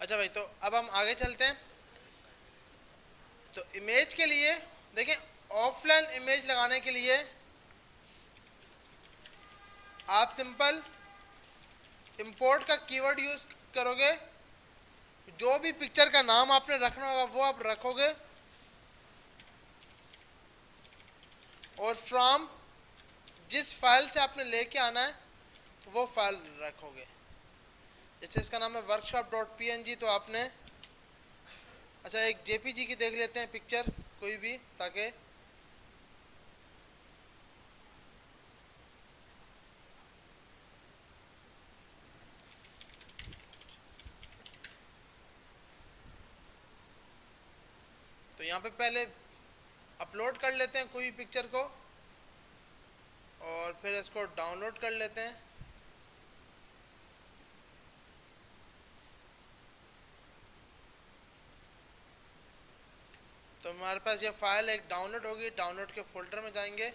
अच्छा भाई, तो अब हम आगे चलते हैं। तो इमेज के लिए देखें, ऑफलाइन इमेज लगाने के लिए आप सिंपल इंपोर्ट का कीवर्ड यूज करोगे। जो भी पिक्चर का नाम आपने रखना होगा वो आप रखोगे, और फ्रॉम जिस फाइल से आपने लेके आना है वो फाइल रखोगे। जैसे इसका नाम है workshop.png, तो आपने अच्छा एक जेपीजी की देख लेते हैं पिक्चर कोई भी, ताकि तो यहाँ पे पहले अपलोड कर लेते हैं कोई पिक्चर को, और फिर इसको डाउनलोड कर लेते हैं। तो हमारे पास ये फाइल एक डाउनलोड होगी। डाउनलोड के फोल्डर में जाएंगे,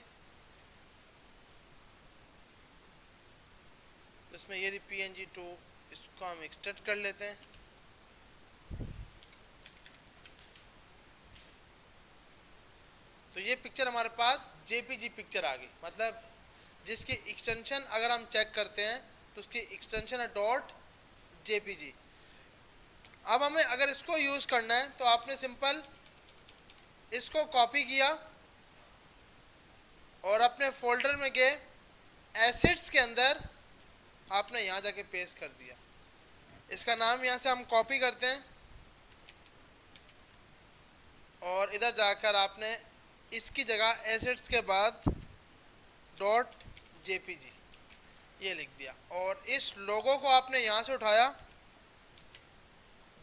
इसमें ये PNG2, इसको हम एक्सट्रैक्ट कर लेते हैं। तो ये पिक्चर हमारे पास जेपीजी पिक्चर आ गई, मतलब जिसकी एक्सटेंशन अगर हम चेक करते हैं तो उसकी एक्सटेंशन है .jpg। अब हमें अगर इसको यूज करना है तो आपने सिंपल इसको कॉपी किया और अपने फोल्डर में गए, एसेट्स के अंदर आपने यहाँ जाके पेस्ट कर दिया। इसका नाम यहाँ से हम कॉपी करते हैं और इधर जाकर आपने इसकी जगह एसेट्स के बाद .jpg ये लिख दिया, और इस लोगो को आपने यहाँ से उठाया।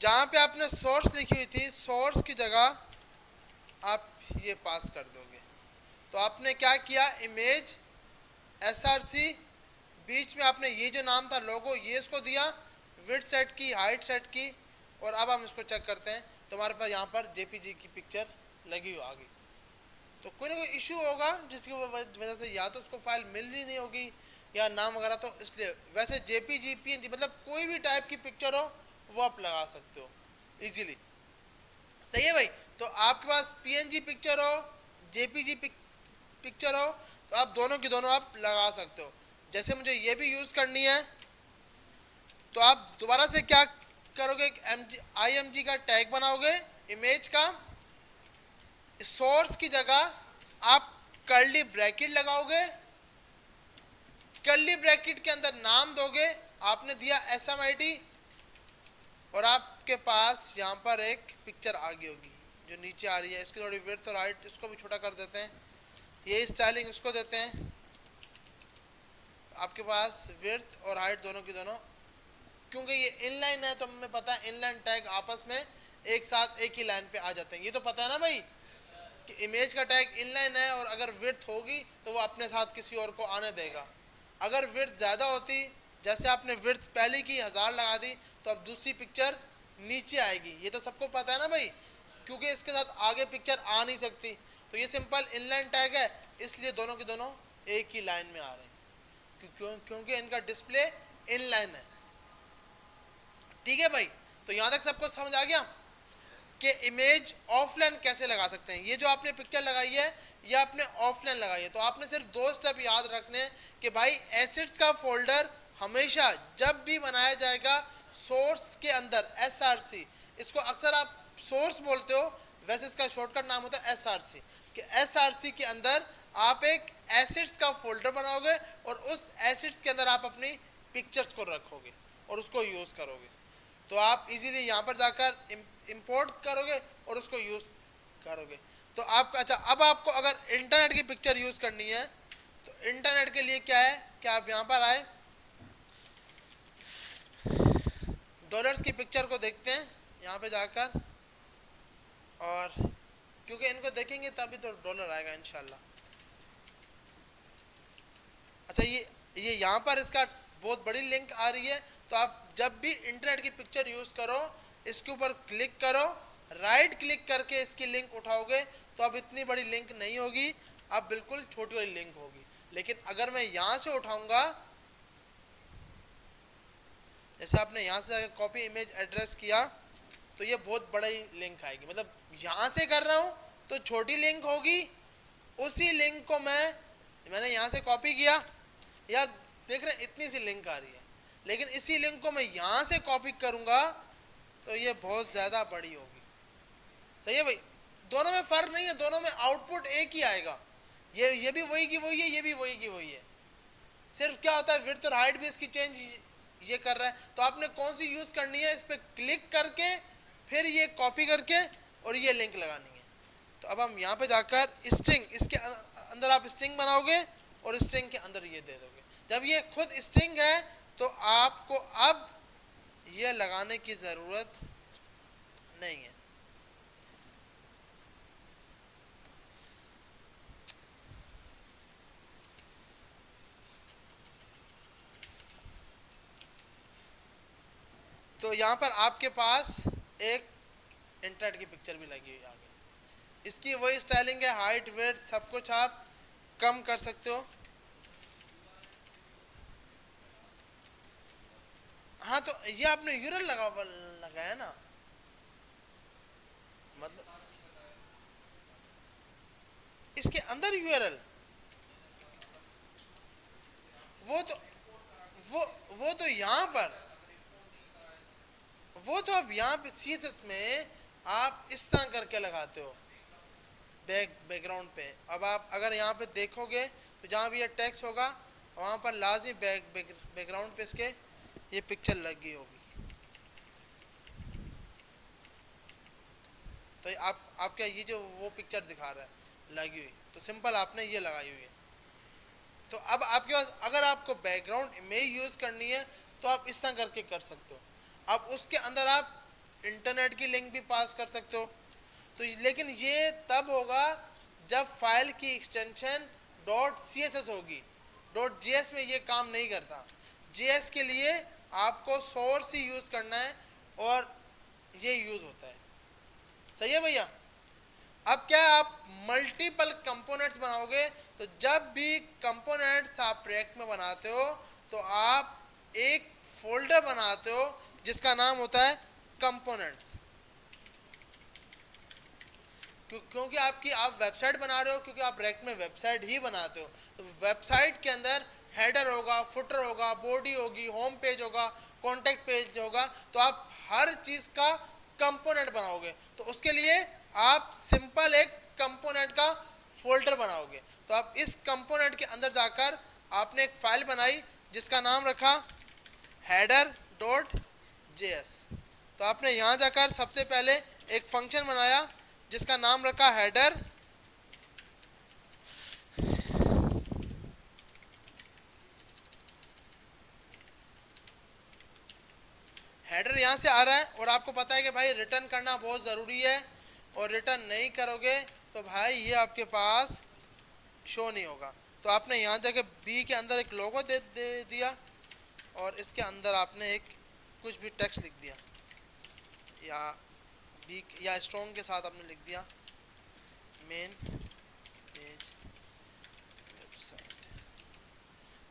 जहाँ पे आपने सोर्स लिखी हुई थी, सोर्स की जगह आप ये पास कर दोगे। तो आपने क्या किया, इमेज src, बीच में आपने ये जो नाम था लोगो ये इसको दिया, विड्थ सेट की, हाइट सेट की, और अब हम इसको चेक करते हैं तो हमारे पास यहाँ पर जेपीजी की पिक्चर लगी हुई आ गई। तो कोई ना कोई इशू होगा जिसकी वजह से या तो उसको फाइल मिल ही नहीं होगी या नाम वगैरह, तो इसलिए वैसे जेपीजी पीएनजी मतलब कोई भी टाइप की पिक्चर हो वो आप लगा सकते हो इजीली। सही है भाई। तो आपके पास पीएनजी पिक्चर हो, जेपीजी पिक्चर हो, तो आप दोनों की दोनों आप लगा सकते हो। जैसे मुझे ये भी यूज करनी है तो आप दोबारा से क्या करोगे, IMG का टैग बनाओगे इमेज का, सोर्स की जगह आप कर्ली ब्रैकेट लगाओगे, कर्ली ब्रैकेट के अंदर नाम दोगे, आपने दिया SMIT, और आपके पास यहाँ पर एक पिक्चर आ गई होगी जो नीचे आ रही है। इसकी थोड़ी विड्थ और हाइट इसको भी छोटा कर देते हैं, ये स्टाइलिंग इसको देते हैं। आपके पास विड्थ और हाइट दोनों की दोनों, क्योंकि ये इनलाइन है तो हमें पता है इनलाइन टैग आपस में एक साथ एक ही लाइन पे आ जाते हैं। ये तो पता है ना भाई कि इमेज का टैग इनलाइन है, और अगर विड्थ होगी तो वो अपने साथ किसी और को आने देगा। अगर विड्थ ज़्यादा होती, जैसे आपने विड्थ पहले की 1000 लगा दी, तो अब दूसरी पिक्चर नीचे आएगी। ये तो सबको पता है ना भाई, क्योंकि इसके साथ आगे पिक्चर आ नहीं सकती। तो ये सिंपल इनलाइन टैग है, इसलिए दोनों की दोनों एक ही लाइन में आ रहे हैं, क्योंकि इनका डिस्प्ले इनलाइन है। ठीक है भाई, तो यहाँ तक सबको समझ आ गया कि इमेज ऑफलाइन कैसे लगा सकते हैं। ये जो आपने पिक्चर लगाई है ये आपने ऑफलाइन लगाई है, तो आपने सिर्फ 2 स्टेप याद रखने हैं कि भाई एसेट्स का फोल्डर हमेशा जब भी बनाया जाएगा सोर्स के अंदर SRC, इसको अक्सर आप सोर्स बोलते हो, वैसे इसका शॉर्टकट नाम होता है SRC, कि SRC के अंदर आप एक एसेट्स का फोल्डर बनाओगे और उस एसेट्स के अंदर आप अपनी पिक्चर्स को रखोगे और उसको यूज करोगे। तो आप इजीली यहाँ पर जाकर इंपोर्ट करोगे और उसको यूज करोगे। तो आप अच्छा, अब आपको अगर इंटरनेट की पिक्चर यूज करनी है तो इंटरनेट के लिए क्या है कि आप यहाँ पर आए, डॉलर्स की पिक्चर को देखते हैं यहाँ पे जाकर, और क्योंकि इनको देखेंगे तभी तो डॉलर आएगा इंशाल्लाह। अच्छा, ये यहाँ पर इसका बहुत बड़ी लिंक आ रही है, तो आप जब भी इंटरनेट की पिक्चर यूज करो इसके ऊपर क्लिक करो, राइट क्लिक करके इसकी लिंक उठाओगे तो अब इतनी बड़ी लिंक नहीं होगी, अब बिल्कुल छोटी वाली लिंक होगी। लेकिन अगर मैं यहाँ से उठाऊंगा, जैसे आपने यहाँ से कॉपी इमेज एड्रेस किया तो ये बहुत बड़ा ही लिंक आएगी, मतलब यहाँ से कर रहा हूँ तो छोटी लिंक होगी, उसी लिंक को मैंने यहाँ से कॉपी किया, या देख रहे हैं इतनी सी लिंक आ रही है, लेकिन इसी लिंक को मैं यहाँ से कॉपी करूँगा तो ये बहुत ज़्यादा बड़ी होगी। सही है भाई, दोनों में फ़र्क नहीं है, दोनों में आउटपुट एक ही आएगा, ये भी वही की वही है, ये भी वही की वही है, सिर्फ क्या होता है विड्थ और हाइट भी इसकी चेंज ये कर रहा है। तो आपने कौन सी यूज़ करनी है, इस पर क्लिक करके फिर ये कॉपी करके और ये लिंक लगानी है। तो अब हम यहाँ पे जाकर स्ट्रिंग, इसके अंदर आप स्ट्रिंग बनाओगे और स्ट्रिंग के अंदर ये दे दोगे। जब ये खुद स्ट्रिंग है तो आपको अब ये लगाने की ज़रूरत नहीं है। तो यहाँ पर आपके पास एक इंटरनेट की पिक्चर भी लगी हुई आगे, इसकी वही स्टाइलिंग है, हाइट वेट सब कुछ आप कम कर सकते हो। हाँ तो ये आपने यूरल लगाया ना, मतलब इसके अंदर यूआरएल, वो तो यहाँ पर, वो तो अब यहाँ पे CSS में आप इस तरह करके लगाते हो बैकग्राउंड पे। अब आप अगर यहाँ पे देखोगे तो जहाँ भी ये टेक्स्ट होगा वहाँ पर लाजमी बैकग्राउंड पे इसके ये पिक्चर लगी होगी। तो आप क्या ये जो वो पिक्चर दिखा रहा है लगी हुई, तो सिंपल आपने ये लगाई हुई है। तो अब आपके पास अगर आपको बैकग्राउंड इमेज यूज़ करनी है तो आप इस तरह करके कर सकते हो। अब उसके अंदर आप इंटरनेट की लिंक भी पास कर सकते हो। तो लेकिन ये तब होगा जब फाइल की एक्सटेंशन .css होगी, .js में ये काम नहीं करता। JS के लिए आपको सोर्स ही यूज़ करना है और ये यूज़ होता है। सही है भैया। अब क्या है, आप मल्टीपल कंपोनेंट्स बनाओगे तो जब भी कंपोनेंट्स आप प्रोजेक्ट में बनाते हो तो आप एक फोल्डर बनाते हो जिसका नाम होता है कंपोनेंट्स। क्योंकि आप वेबसाइट बना रहे हो, क्योंकि आप रैक में वेबसाइट ही बनाते हो, तो वेबसाइट के अंदर हेडर होगा, फुटर होगा, बॉडी होगी, होम पेज होगा, कॉन्टेक्ट पेज होगा, तो आप हर चीज़ का कंपोनेंट बनाओगे। तो उसके लिए आप सिंपल एक कंपोनेंट का फोल्डर बनाओगे। तो आप इस कंपोनेंट के अंदर जाकर आपने एक फाइल बनाई जिसका नाम रखा header.js। तो आपने यहाँ जाकर सबसे पहले एक फंक्शन बनाया जिसका नाम रखा हेडर। हेडर यहाँ से आ रहा है और आपको पता है कि भाई रिटर्न करना बहुत ज़रूरी है, और रिटर्न नहीं करोगे तो भाई ये आपके पास शो नहीं होगा। तो आपने यहाँ जाके बी के अंदर एक लोगो दे दिया और इसके अंदर आपने एक कुछ भी टेक्स्ट लिख दिया, या बी या स्ट्रॉन्ग के साथ आपने लिख दिया मेन पेज वेबसाइट।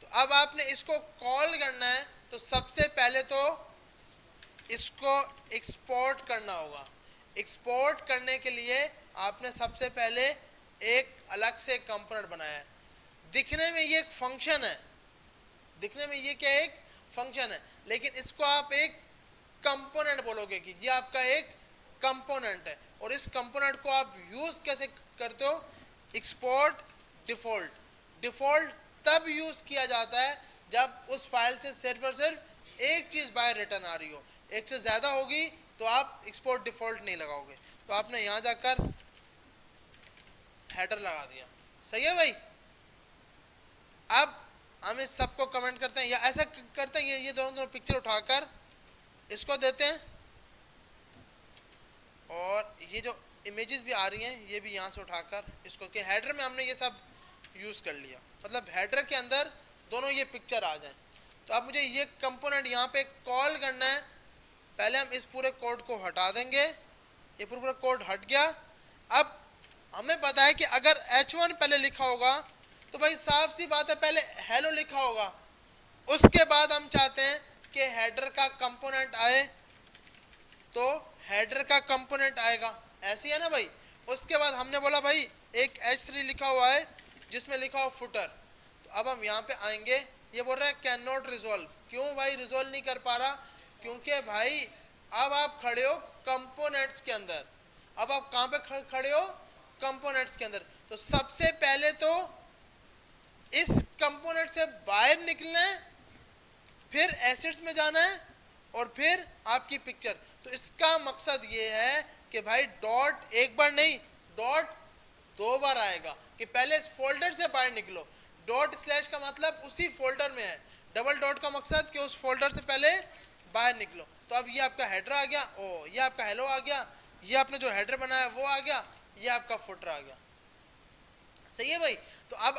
तो अब आपने इसको कॉल करना है, तो सबसे पहले तो इसको एक्सपोर्ट करना होगा। एक्सपोर्ट करने के लिए आपने सबसे पहले एक अलग से कंपोनेंट बनाया है। दिखने में ये एक फंक्शन है, दिखने में ये क्या एक फंक्शन है, लेकिन इसको आप एक कंपोनेंट बोलोगे कि ये आपका एक कंपोनेंट है। और इस कंपोनेंट को आप यूज़ कैसे करते हो, एक्सपोर्ट डिफ़ॉल्ट। डिफ़ॉल्ट तब यूज़ किया जाता है जब उस फाइल से सिर्फ और सिर्फ एक चीज़ बाहर रिटर्न आ रही हो, एक से ज़्यादा होगी तो आप एक्सपोर्ट डिफ़ॉल्ट नहीं लगाओगे। तो आपने यहाँ जाकर हेडर लगा दिया। सही है भाई। अब हम इस सबको कमेंट करते हैं या ऐसा करते हैं, ये दोनों पिक्चर उठाकर इसको देते हैं, और ये जो इमेजेस भी आ रही हैं ये भी यहाँ से उठाकर इसको के हेडर में हमने ये सब यूज़ कर लिया, मतलब हेडर के अंदर दोनों ये पिक्चर आ जाएं। तो अब मुझे ये कंपोनेंट यहाँ पे कॉल करना है। पहले हम इस पूरे कोड को हटा देंगे, ये पूरा कोड हट गया। अब हमें पता है कि अगर H1 पहले लिखा होगा तो भाई साफ सी बात है पहले हेलो लिखा होगा, उसके बाद हम चाहते हैं कि हेडर का कंपोनेंट आए तो हेडर का कंपोनेंट आएगा, ऐसी है ना भाई। उसके बाद हमने बोला भाई एक H3 लिखा हुआ है जिसमें लिखा हुआ फुटर, तो अब हम यहाँ पे आएंगे, ये बोल रहा है कैन नॉट रिजोल्व। क्यों भाई रिजोल्व नहीं कर पा रहा? क्योंकि भाई अब आप खड़े हो कंपोनेंट्स के अंदर। अब आप कहाँ पे खड़े हो? कंपोनेंट्स के अंदर। तो सबसे पहले तो इस कंपोनेंट से बाहर निकलना है, फिर एसिड्स में जाना है, और फिर आपकी पिक्चर। तो इसका मकसद ये है कि भाई डॉट एक बार नहीं, डॉट दो बार आएगा कि पहले इस फोल्डर से बाहर निकलो। डॉट स्लैश का मतलब उसी फोल्डर में है, डबल डॉट का मकसद कि उस फोल्डर से पहले बाहर निकलो। तो अब ये आपका हेडर आ गया, ओ ये आपका हेलो आ गया, ये आपने जो हेडर बनाया वो आ गया, ये आपका फुटर आ गया। सही है भाई। तो अब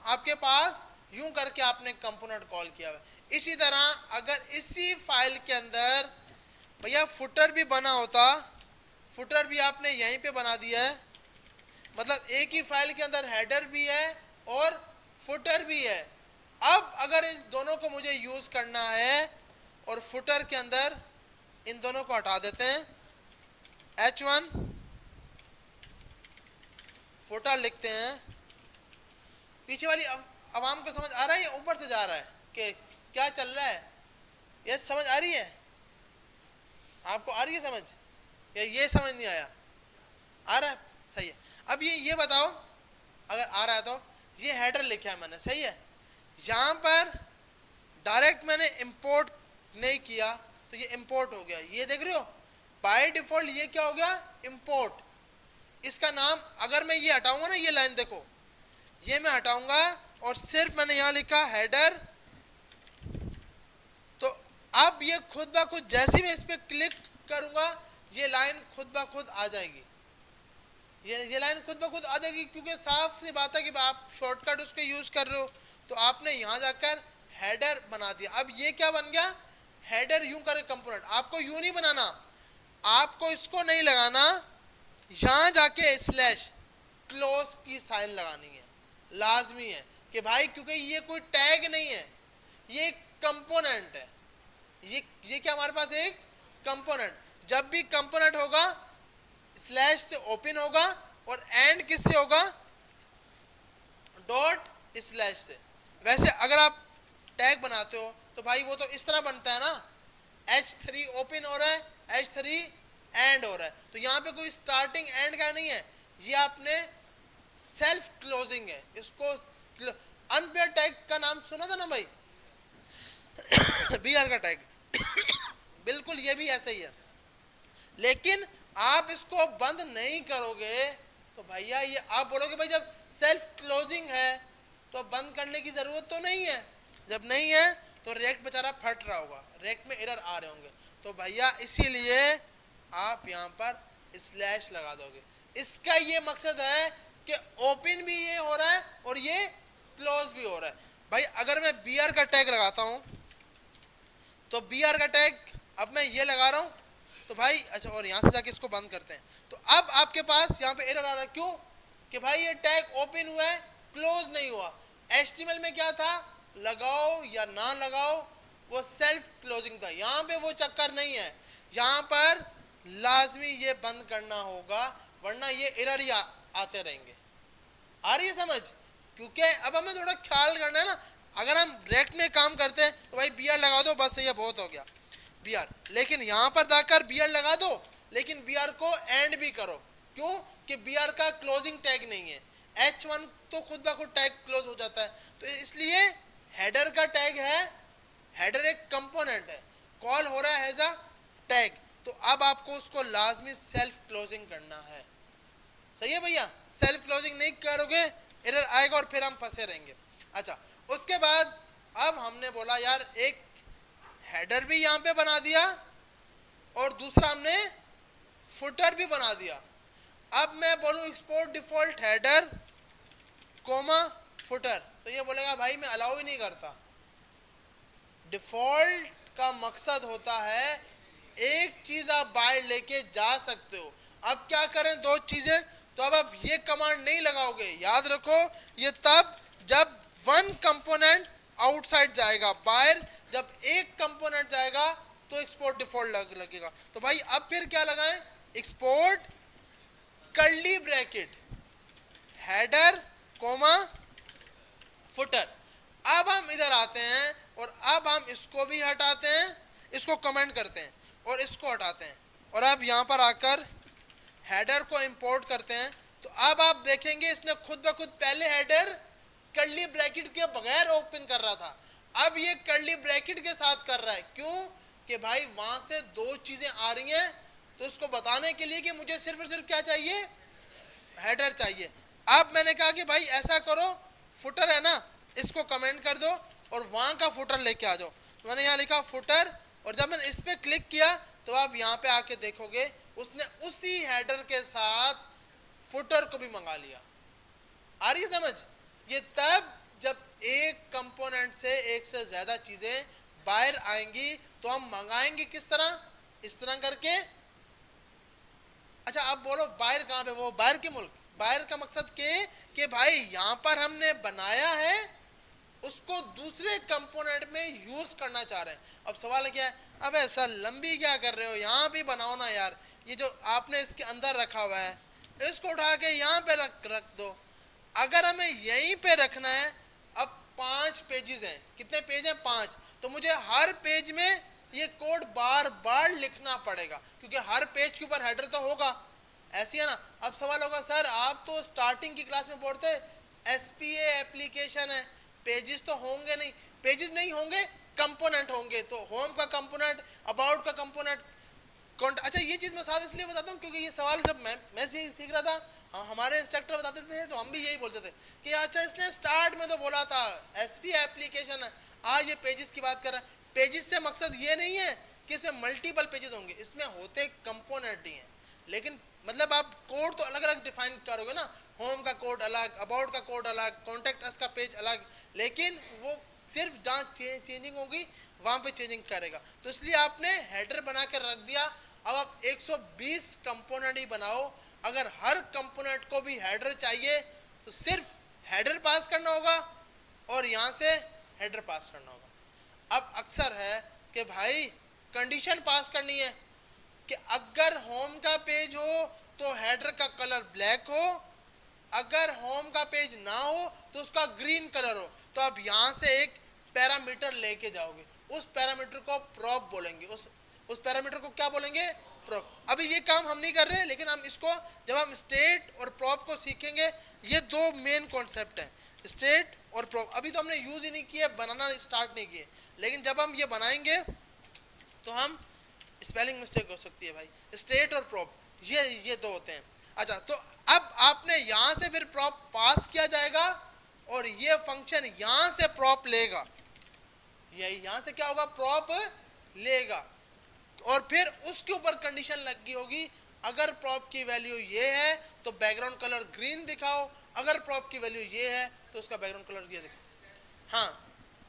आपके पास यूं करके आपने कंपोनेंट कॉल किया है। इसी तरह अगर इसी फाइल के अंदर भैया फुटर भी बना होता, फुटर भी आपने यहीं पे बना दिया है, मतलब एक ही फाइल के अंदर हेडर भी है और फुटर भी है। अब अगर इन दोनों को मुझे यूज करना है और फुटर के अंदर इन दोनों को हटा देते हैं, H1 फुटर लिखते हैं। पीछे वाली आवाम को समझ आ रहा है या ऊपर से जा रहा है कि क्या चल रहा है? ये समझ आ रही है? आपको आ रही है समझ या ये समझ नहीं आया? आ रहा है, सही है। अब ये बताओ, अगर आ रहा है तो ये हेडर लिखा है मैंने, सही है। यहाँ पर डायरेक्ट मैंने इंपोर्ट नहीं किया तो ये इंपोर्ट हो गया, ये देख रहे हो बाय डिफॉल्ट ये क्या हो गया? इंपोर्ट। इसका नाम अगर मैं ये हटाऊंगा ना, ये लाइन देखो, ये मैं हटाऊंगा और सिर्फ मैंने यहाँ लिखा हेडर, तो अब ये खुद ब खुद जैसे मैं इस पर क्लिक करूंगा ये लाइन खुद ब खुद आ जाएगी, ये लाइन खुद ब खुद आ जाएगी, क्योंकि साफ सी बात है कि आप शॉर्टकट उसको यूज कर रहे हो। तो आपने यहाँ जाकर हेडर बना दिया। अब ये क्या बन गया? हेडर यूं करे कंपोनेंट। आपको यूं नहीं बनाना, आपको इसको नहीं लगाना, यहाँ जाके स्लैश क्लोज की साइन लगानी है, लाजमी है कि भाई, क्योंकि ये कोई टैग नहीं है, ये कंपोनेंट है। ये क्या हमारे पास एक कंपोनेंट। जब भी कंपोनेंट होगा स्लैश से ओपन होगा और एंड किससे होगा? डॉट स्लैश से। वैसे अगर आप टैग बनाते हो तो भाई वो तो इस तरह बनता है ना, H3 ओपन हो रहा है, H3 एंड हो रहा है। तो यहाँ पे कोई स्टार्टिंग एंड का नहीं है, ये आपने सेल्फ क्लोजिंग है। इसको अनपेयर टैग का नाम सुना था ना भाई? BR का टैग बिल्कुल ये भी ऐसा ही है। लेकिन आप इसको बंद नहीं करोगे तो भैया ये आप बोलोगे भाई जब सेल्फ क्लोजिंग है तो बंद करने की जरूरत तो नहीं है। जब नहीं है तो रेक्ट बेचारा फट रहा होगा, रेक्ट में एरर आ रहे होंगे, तो भैया इसीलिए आप यहाँ पर स्लैश लगा दोगे। इसका ये मकसद है कि ओपन भी ये हो रहा है और ये क्लोज भी हो रहा है। भाई अगर मैं BR का टैग लगाता हूँ तो BR का टैग अब मैं ये लगा रहा हूँ तो भाई अच्छा, और यहाँ से जाके इसको बंद करते हैं तो अब आपके पास यहाँ पे एरर आ रहा है। क्यों? कि भाई ये टैग ओपन हुआ है, क्लोज नहीं हुआ। HTML में क्या था? लगाओ या ना लगाओ वो सेल्फ क्लोजिंग था। यहाँ पे वो चक्कर नहीं है, यहाँ पर लाजमी ये बंद करना होगा, वरना ये एरर ही आते रहेंगे। आ रही है समझ? क्योंकि अब हमें थोड़ा ख्याल करना है ना, अगर हम रेक्ट में काम करते हैं तो भाई BR लगा दो बस, ये बहुत हो गया BR। लेकिन यहाँ पर जाकर BR लगा दो, लेकिन BR को एंड भी करो। क्यों? कि BR का क्लोजिंग टैग नहीं है। H1 तो खुद ब खुद टैग क्लोज हो जाता है, तो इसलिए हेडर का टैग है। हेडर एक कंपोनेंट है, कॉल हो रहा है एज अ टैग, तो अब आपको उसको लाजमी सेल्फ क्लोजिंग करना है। सही है भैया? सेल्फ क्लोजिंग नहीं करोगे एरर आएगा और फिर हम फंसे रहेंगे। अच्छा, उसके बाद अब हमने बोला यार एक हेडर भी यहाँ पे बना दिया और दूसरा हमने फुटर भी बना दिया। अब मैं बोलूँ export default header comma footer, तो ये बोलेगा भाई मैं अलाउ ही नहीं करता। डिफॉल्ट का मकसद होता है एक चीज आप बाहर लेके जा सकते हो। अब क्या करें? दो चीजें, तो अब आप ये कमांड नहीं लगाओगे, याद रखो ये तब जब वन कंपोनेंट आउटसाइड जाएगा, बाहर जब एक कंपोनेंट जाएगा तो एक्सपोर्ट डिफॉल्ट लगेगा। तो भाई अब फिर क्या लगाएं, export curly bracket header comma footer. अब हम इधर आते हैं और अब हम इसको भी हटाते हैं, इसको कमेंट करते हैं और इसको हटाते हैं और अब यहाँ पर आकर हेडर को इंपोर्ट करते हैं। तो अब आप देखेंगे इसने खुद ब खुद पहले हेडर कर्ली ब्रैकेट के बगैर ओपन कर रहा था, अब ये कर्ली ब्रैकेट के साथ कर रहा है। क्यों कि भाई वहां से दो चीजें आ रही हैं, तो इसको बताने के लिए कि मुझे सिर्फ और सिर्फ क्या चाहिए, हेडर चाहिए। अब मैंने कहा कि भाई ऐसा करो, फुटर है ना, इसको कमेंट कर दो और वहां का फुटर लेके आ जाओ। तो मैंने यहाँ लिखा फुटर और जब मैंने इस पे क्लिक किया तो आप यहाँ पे आके देखोगे उसने उसी हेडर के साथ फुटर को भी मंगा लिया। आ रही है समझ? ये तब जब एक कंपोनेंट से एक से ज्यादा चीजें बाहर आएंगी तो हम मंगाएंगे किस तरह, इस तरह करके। अच्छा अब बोलो बाहर कहाँ पे, वो बाहर के मुल्क, बाहर का मकसद कि भाई यहाँ पर हमने बनाया है उसको दूसरे कंपोनेंट में यूज करना चाह रहे हैं। अब सवाल क्या है, अब ऐसा लंबी क्या कर रहे हो, यहाँ भी बनाओ ना यार, ये जो आपने इसके अंदर रखा हुआ है इसको उठा के यहाँ पे रख दो। अगर हमें यहीं पे रखना है, अब 5 पेजेस हैं, कितने पेज हैं, 5, तो मुझे हर पेज में ये कोड बार बार लिखना पड़ेगा क्योंकि हर पेज के ऊपर हेडर तो होगा, ऐसी है ना। अब सवाल होगा सर आप तो स्टार्टिंग की क्लास में पढ़ते एसपीए एप्लीकेशन है, पेजेस तो होंगे नहीं। पेजेस नहीं होंगे, कंपोनेंट होंगे, तो होम का कंपोनेंट, अबाउट का कंपोनेंट। अच्छा ये चीज मैं साथ इसलिए बताता हूँ क्योंकि ये सवाल जब मैं सीख रहा था, हमारे इंस्ट्रक्टर बताते थे तो हम भी यही बोलते थे कि अच्छा इसने स्टार्ट में तो बोला था एसपीए एप्लीकेशन है, आज ये पेजेस की बात कर रहा है। पेजेस से मकसद ये नहीं है कि इसमें मल्टीपल पेजेस होंगे, इसमें होते कंपोनेंट ही हैं, लेकिन मतलब आप कोड तो अलग अलग डिफाइन करोगे ना, होम का कोड अलग, अबाउट का कोड अलग, कॉन्टेक्ट अस का पेज अलग, लेकिन वो सिर्फ जहाँ चेंजिंग होगी वहां पे चेंजिंग करेगा। तो इसलिए आपने हेडर बना कर रख दिया। अब आप 120 कंपोनेंट ही बनाओ, अगर हर कंपोनेंट को भी हेडर चाहिए तो सिर्फ हेडर पास करना होगा और यहाँ से हेडर पास करना होगा। अब अक्सर है कि भाई कंडीशन पास करनी है कि अगर होम का पेज हो तो हेडर का कलर ब्लैक हो, अगर होम का पेज ना हो तो उसका ग्रीन कलर हो। तो आप यहाँ से एक पैरामीटर लेके जाओगे, उस पैरामीटर को प्रॉप बोलेंगे, उस पैरामीटर को क्या बोलेंगे, प्रॉप। अभी ये काम हम नहीं कर रहे, लेकिन हम इसको जब हम स्टेट और प्रॉप को सीखेंगे, ये दो मेन कॉन्सेप्ट हैं, स्टेट और प्रॉप। अभी तो हमने यूज ही नहीं किया, बनाना स्टार्ट नहीं किए, लेकिन जब हम ये बनाएंगे तो हम स्पेलिंग मिस्टेक हो सकती है भाई, स्टेट और प्रॉप ये दो होते हैं। अच्छा तो अब आपने यहां से फिर प्रॉप पास किया जाएगा और ये फंक्शन यहां से प्रॉप लेगा, यही यहां से क्या होगा, प्रॉप लेगा और फिर उसके ऊपर कंडीशन लगी होगी, अगर प्रॉप की वैल्यू ये है तो बैकग्राउंड कलर ग्रीन दिखाओ, अगर प्रॉप की वैल्यू ये है तो उसका बैकग्राउंड कलर ये दिखाओ। हाँ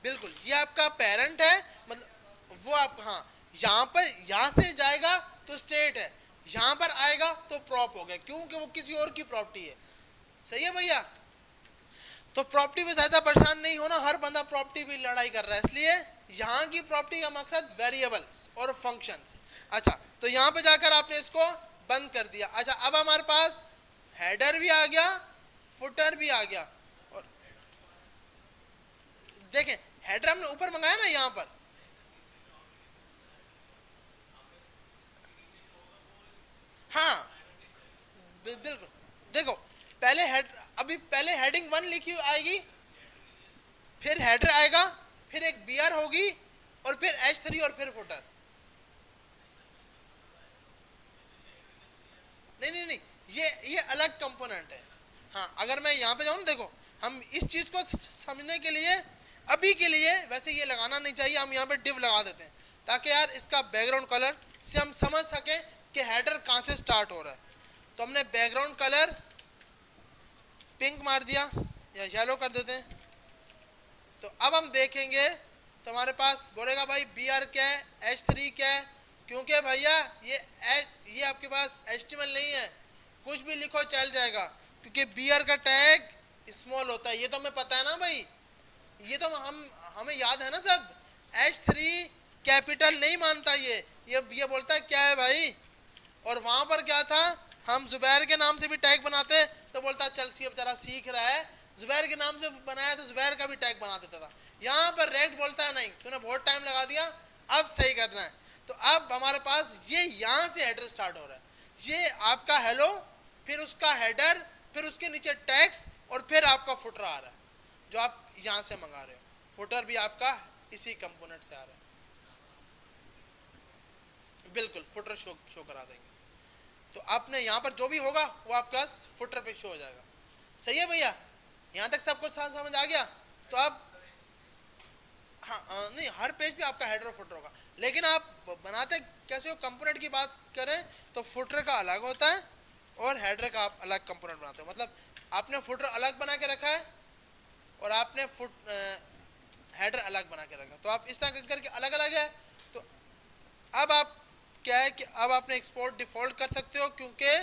बिल्कुल, ये आपका पेरेंट है, मतलब वो आप, हाँ यहाँ पर यहाँ से जाएगा तो स्टेट है, यहाँ पर आएगा तो प्रॉप हो गया, क्योंकि वो किसी और की प्रॉपर्टी है। सही है भैया? तो प्रॉपर्टी में ज्यादा परेशान नहीं होना, हर बंदा प्रॉपर्टी भी लड़ाई कर रहा है, इसलिए यहाँ की प्रॉपर्टी का मकसद वेरिएबल्स और फंक्शंस। अच्छा तो यहाँ पे जाकर आपने इसको बंद कर दिया। अच्छा अब हमारे पास हेडर भी आ गया, फुटर भी आ गया, और देखें हेडर हमने ऊपर मंगाया ना, यहाँ पर हाँ बिल्कुल। देखो पहले हेड, अभी पहले हेडिंग 1 लिखी आएगी, फिर हेडर आएगा, फिर एक बीआर होगी और फिर H3 और फिर फुटर। नहीं, ये अलग कंपोनेंट है। हाँ अगर मैं यहाँ पे जाऊँ, देखो हम इस चीज को समझने के लिए अभी के लिए वैसे ये लगाना नहीं चाहिए, हम यहाँ पे डिव लगा देते हैं ताकि यार इसका बैकग्राउंड कलर से हम समझ सकें कि हेडर कहाँ से स्टार्ट हो रहा है। तो हमने बैकग्राउंड कलर पिंक मार दिया या येलो कर देते हैं। तो अब हम देखेंगे तो हमारे पास बोलेगा भाई बीआर क्या है, H3 क्या है, क्योंकि भैया ये आपके पास HTML नहीं है, कुछ भी लिखो चल जाएगा, क्योंकि बीआर का टैग स्मॉल होता है, ये तो हमें पता है ना भाई, ये तो हमें याद है ना सब। H3 ये बोलता है क्या है भाई। और वहां पर क्या था, हम जुबैर के नाम से भी टैग बनाते तो बोलता चल सी बेचारा सीख रहा है, जुबैर के नाम से बनाया तो जुबैर का भी टैग बना देता था। यहाँ पर रेक्ट बोलता है नहीं, तूने बहुत टाइम लगा दिया, अब सही करना है। तो अब हमारे पास ये यहाँ से हेडर स्टार्ट हो रहा है, ये आपका हेलो, फिर उसका हेडर, फिर उसके नीचे टैग्स, और फिर आपका फुटर आ रहा है जो आप यहाँ से मंगा रहे हो। फुटर भी आपका इसी कंपोनेंट से आ रहा है। बिल्कुल फुटर शो करा देंगे। तो आपने यहाँ पर जो भी होगा वो आपका फुटर पे शो हो जाएगा। सही है भैया, यहाँ तक सब कुछ समझ आ गया। तो आप हाँ नहीं, हर पेज पे आपका हेडर और फुटर होगा, लेकिन आप बनाते कैसे हो। कंपोनेंट की बात करें तो फुटर का अलग होता है और हेडर का आप अलग कंपोनेंट बनाते हो। मतलब आपने फुटर अलग बना के रखा है और आपने हेडर अलग बना के रखा, तो आप इस तरह करके अलग अलग है। तो अब आप क्या है कि अब आपने एक्सपोर्ट डिफॉल्ट कर सकते हो, क्योंकि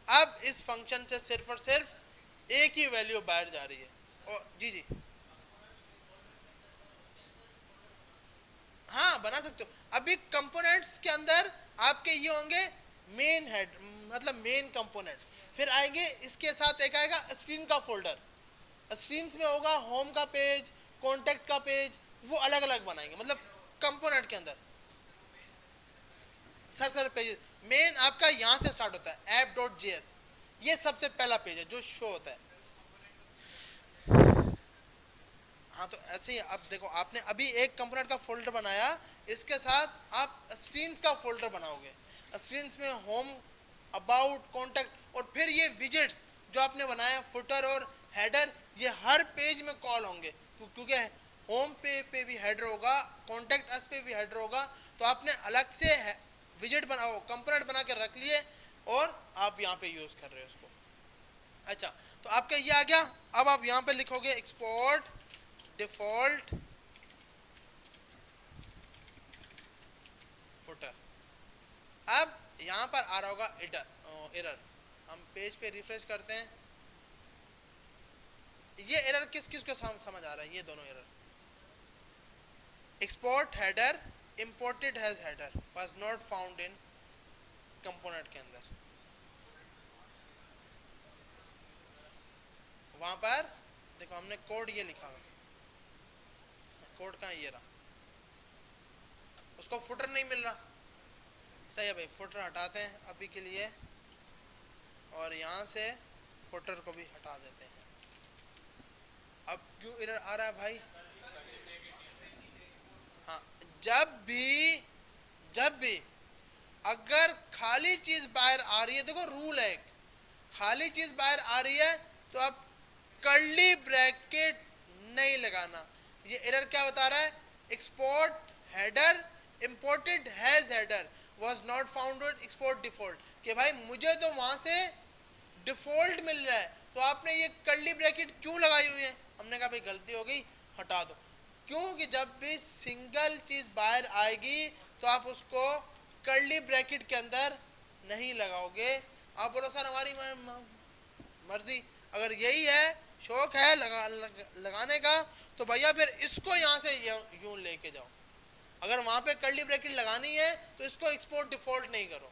अब इस फंक्शन से सिर्फ और सिर्फ एक ही वैल्यू बाहर जा रही है। और जी जी हाँ बना सकते हो। अभी कंपोनेंट्स के अंदर आपके ये होंगे मेन हेड, मतलब मेन कंपोनेंट, फिर आएंगे इसके साथ एक आएगा स्क्रीन का फोल्डर। स्क्रीन्स में होगा होम का पेज, कॉन्टेक्ट का पेज, वो अलग अलग बनाएंगे। मतलब कंपोनेंट के अंदर सर पेज मेन आपका यहाँ से स्टार्ट होता है app.js, ये सबसे पहला पेज है जो शो होता है। हाँ तो ऐसे ही अब देखो, आपने अभी एक कंपोनेंट का फोल्डर बनाया, इसके साथ आप स्क्रीन्स का फोल्डर बनाओगे। स्क्रीन्स में होम, अबाउट, कॉन्टेक्ट, और फिर ये विजेट्स जो आपने बनाया फुटर और हेडर, ये हर पेज में कॉल होंगे, क्योंकि होम पे भी हेडर होगा, कॉन्टेक्ट अस पे भी हेडर होगा। तो आपने अलग से विजेट बनाओ, कंपोनेंट बना के रख लिए और आप यहाँ पे यूज कर रहे हो उसको। अच्छा तो आपका ये आ गया। अब आप यहाँ पे लिखोगे एक्सपोर्ट डिफॉल्ट फुटर। अब यहाँ पर आ रहा होगा एरर। हम पेज पे रिफ्रेश करते हैं, ये एरर किस किस को समझ आ रहा है, ये दोनों error. Export header imported has header was not found in component के अंदर। वहां पर देखो हमने कोड ये लिखा है, कोड का ये रहा, उसको फुटर नहीं मिल रहा। सही है भाई, फुटर हटाते हैं अभी के लिए और यहाँ से फुटर को भी हटा देते हैं। अब क्यों एरर आ रहा है भाई? हाँ, जब भी अगर खाली चीज बाहर आ रही है, देखो रूल है, खाली चीज बाहर आ रही है तो आप कर्ली ब्रैकेट नहीं लगाना। ये एरर क्या बता रहा है? Export header imported has header was not found export default, कि भाई मुझे तो वहां से डिफॉल्ट मिल रहा है, तो आपने ये कर्ली ब्रैकेट क्यों लगाई हुई है? हमने कहा भाई गलती हो गई, हटा दो। क्योंकि जब भी सिंगल चीज बाहर आएगी तो आप उसको कर्ली ब्रैकेट के अंदर नहीं लगाओगे। आप बोलो सर हमारी मर्जी, अगर यही है, शौक है लगाने का, तो भैया फिर इसको यहाँ से यूं लेके जाओ। अगर वहां पे कर्ली ब्रैकेट लगानी है तो इसको एक्सपोर्ट डिफॉल्ट नहीं करो।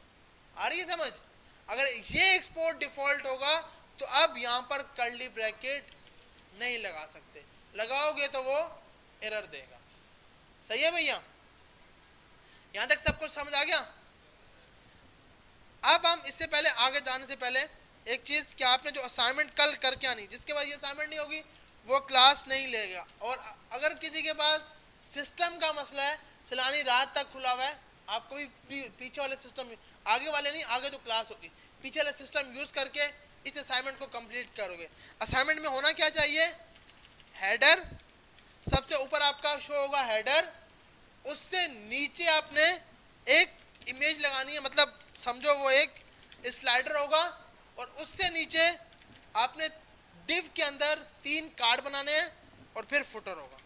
आ रही है समझ? अगर ये एक्सपोर्ट डिफॉल्ट होगा तो अब यहाँ पर कर्ली ब्रैकेट नहीं लगा सकते, लगाओगे तो वो एरर देगा। सही है भैया, यहां तक सब कुछ समझ आ गया? अब हम इससे पहले आगे जाने से पहले एक चीज, कि आपने जो असाइनमेंट कल करके आनी, जिसके बाद ये असाइनमेंट नहीं होगी वो क्लास नहीं लेगा। और अगर किसी के पास सिस्टम का मसला है, सलानी रात तक खुला हुआ है, आपको भी पीछे वाले सिस्टम, आगे वाले नहीं, आगे तो क्लास होगी, पीछे वाले सिस्टम यूज करके इस असाइनमेंट को कंप्लीट करोगे। असाइनमेंट में होना क्या चाहिए? हेडर, सबसे ऊपर आपका शो होगा हेडर, उससे नीचे आपने एक इमेज लगानी है, मतलब समझो वो एक स्लाइडर होगा, और उससे नीचे आपने डिव के अंदर 3 कार्ड बनाने हैं और फिर फुटर होगा।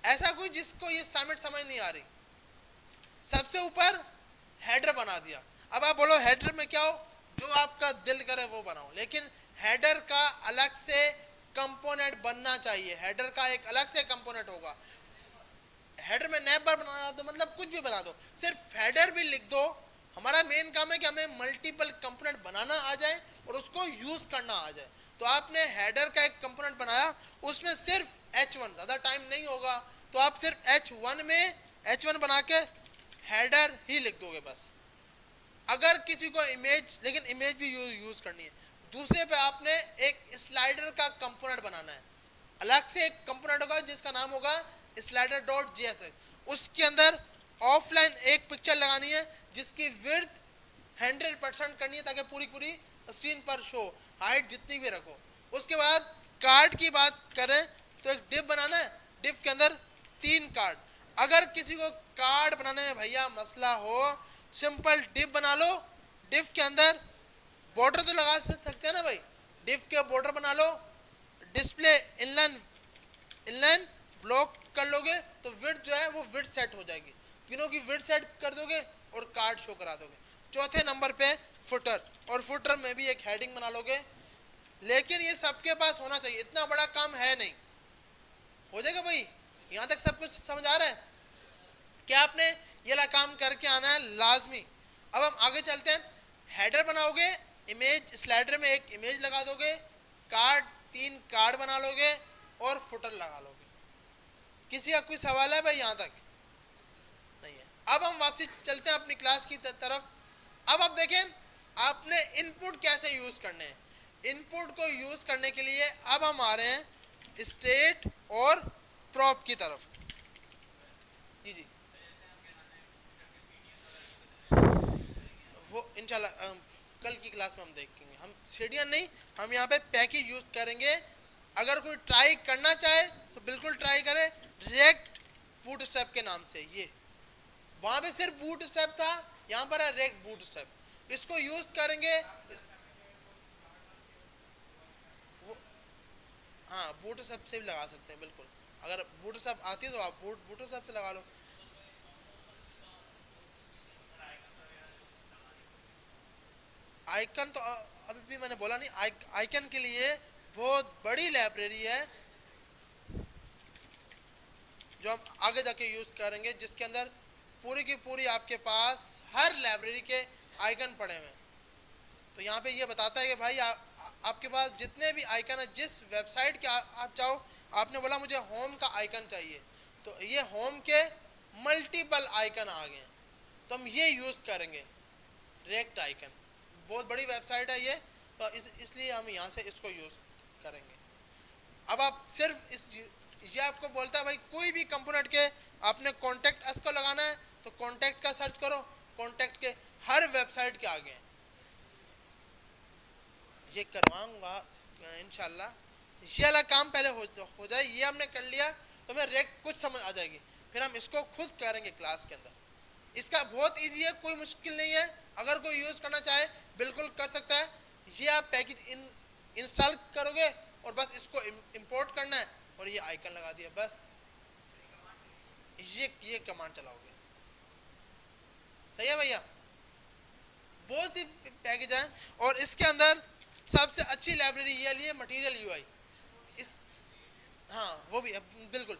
ऐसा कोई जिसको ये असाइनमेंट समझ नहीं आ रही, सबसे ऊपर हेडर बना दिया। अब आप बोलो हेडर में क्या हो, जो आपका दिल करे वो बनाओ, लेकिन हेडर का अलग से कंपोनेंट बनना चाहिए। हेडर का एक अलग से कंपोनेंट होगा। हेडर में नैप बार बना दो, मतलब कुछ भी बना दो, सिर्फ हेडर भी लिख दो। हमारा मेन काम है कि हमें मल्टीपल कंपोनेंट बनाना आ जाए और उसको यूज करना आ जाए। तो आपने हेडर का एक कंपोनेंट बनाया, उसमें सिर्फ h1, ज्यादा टाइम नहीं होगा, तो आप सिर्फ h1 में h1 बना के हेडर ही लिख दोगे बस। अगर किसी को इमेज, लेकिन इमेज भी यूज करनी है। दूसरे पे आपने एक स्लाइडर का कंपोनेंट बनाना है, अलग से एक कंपोनेंट होगा जिसका नाम होगा स्लाइडर डॉट जेएसएक्स। उसके अंदर ऑफलाइन एक पिक्चर लगानी है जिसकी विड्थ 100% करनी है ताकि पूरी पूरी स्क्रीन पर शो, हाइट जितनी भी रखो। उसके बाद कार्ड की बात करें तो एक डिव बनाना है, डिव के अंदर 3 कार्ड। अगर किसी को कार्ड बनाने में भैया मसला हो, सिंपल डिव बना लो, डिव के अंदर बॉर्डर तो लगा सकते हैं ना भाई, डिव के बॉर्डर बना लो, डिस्प्ले इनलाइन ब्लॉक कर लोगे तो विड्थ जो है वो विड्थ सेट हो जाएगी, तीनों की विड्थ सेट कर दोगे और कार्ड शो करा दोगे। चौथे नंबर पे फुटर, और फुटर में भी एक हेडिंग बना लोगे। लेकिन ये सबके पास होना चाहिए, इतना बड़ा काम है नहीं, हो जाएगा भाई। यहां तक सब कुछ समझ आ रहा है क्या? आपने ये ला काम करके आना है लाजमी। अब हम आगे चलते हैं। हेडर बनाओगे, इमेज स्लाइडर में एक इमेज लगा दोगे, कार्ड 3 कार्ड बना लोगे और फुटर लगा लोगे। किसी का कोई सवाल है भाई? यहां तक नहीं है। अब हम वापसी चलते हैं अपनी क्लास की तरफ। अब आप देखें आपने इनपुट कैसे यूज करने हैं। इनपुट को यूज करने के लिए अब हम आ रहे हैं स्टेट और प्रॉप की तरफ। जी जी, वो इंशाल्लाह कल की क्लास में हम देखेंगे। हम सीढ़ियां नहीं, हम यहाँ पे पैकेज यूज करेंगे। अगर कोई ट्राई करना चाहे तो बिल्कुल ट्राई करे, रिएक्ट बूटस्ट्रैप के नाम से। ये वहां पे सिर्फ बूटस्ट्रैप था, यहाँ पर है रिएक्ट बूटस्ट्रैप। इसको यूज करेंगे। वो हाँ, बूटस्ट्रैप से भी लगा सकते हैं बिल्कुल। अगर बूटस्ट्रैप आती है तो आप बूटस्ट्रैप से लगा लो। आइकन तो अभी भी मैंने बोला नहीं, आइकन के लिए बहुत बड़ी लाइब्रेरी है जो हम आगे जाके यूज करेंगे, जिसके अंदर पूरी की पूरी आपके पास हर लाइब्रेरी के आइकन पड़े हुए हैं। तो यहाँ पे ये बताता है कि भाई आपके पास जितने भी आइकन है, जिस वेबसाइट के आप चाहो, आपने बोला मुझे होम का आइकन चाहिए, तो ये होम के मल्टीपल आइकन आ गए हैं, तो हम ये यूज करेंगे रिएक्ट आइकन। बहुत बड़ी वेबसाइट है ये, तो इसलिए हम यहाँ से इसको यूज करेंगे। अब आप सिर्फ ये आपको बोलता है भाई कोई भी कंपोनेंट के आपने कॉन्टेक्ट अस को लगाना है तो कॉन्टेक्ट का सर्च करो, कॉन्टेक्ट के हर वेबसाइट के आगे हैं। ये करवाऊंगा इंशाल्लाह, ये वाला काम पहले हो जाए। ये हमने कर लिया तो हमें रिएक्ट कुछ समझ आ जाएगी, फिर हम इसको खुद करेंगे क्लास के अंदर। इसका बहुत इजी है, कोई मुश्किल नहीं है। अगर कोई यूज करना चाहे बिल्कुल कर सकता है। ये आप पैकेज इंस्टॉल करोगे और बस इसको इंपोर्ट करना है और ये आइकन लगा दिया, बस ये कमांड चलाओगे। सही है भैया? बहुत सी पैकेज है और इसके अंदर सबसे अच्छी लाइब्रेरी ये लिए मटेरियल यूआई। इस हाँ वो भी है बिल्कुल,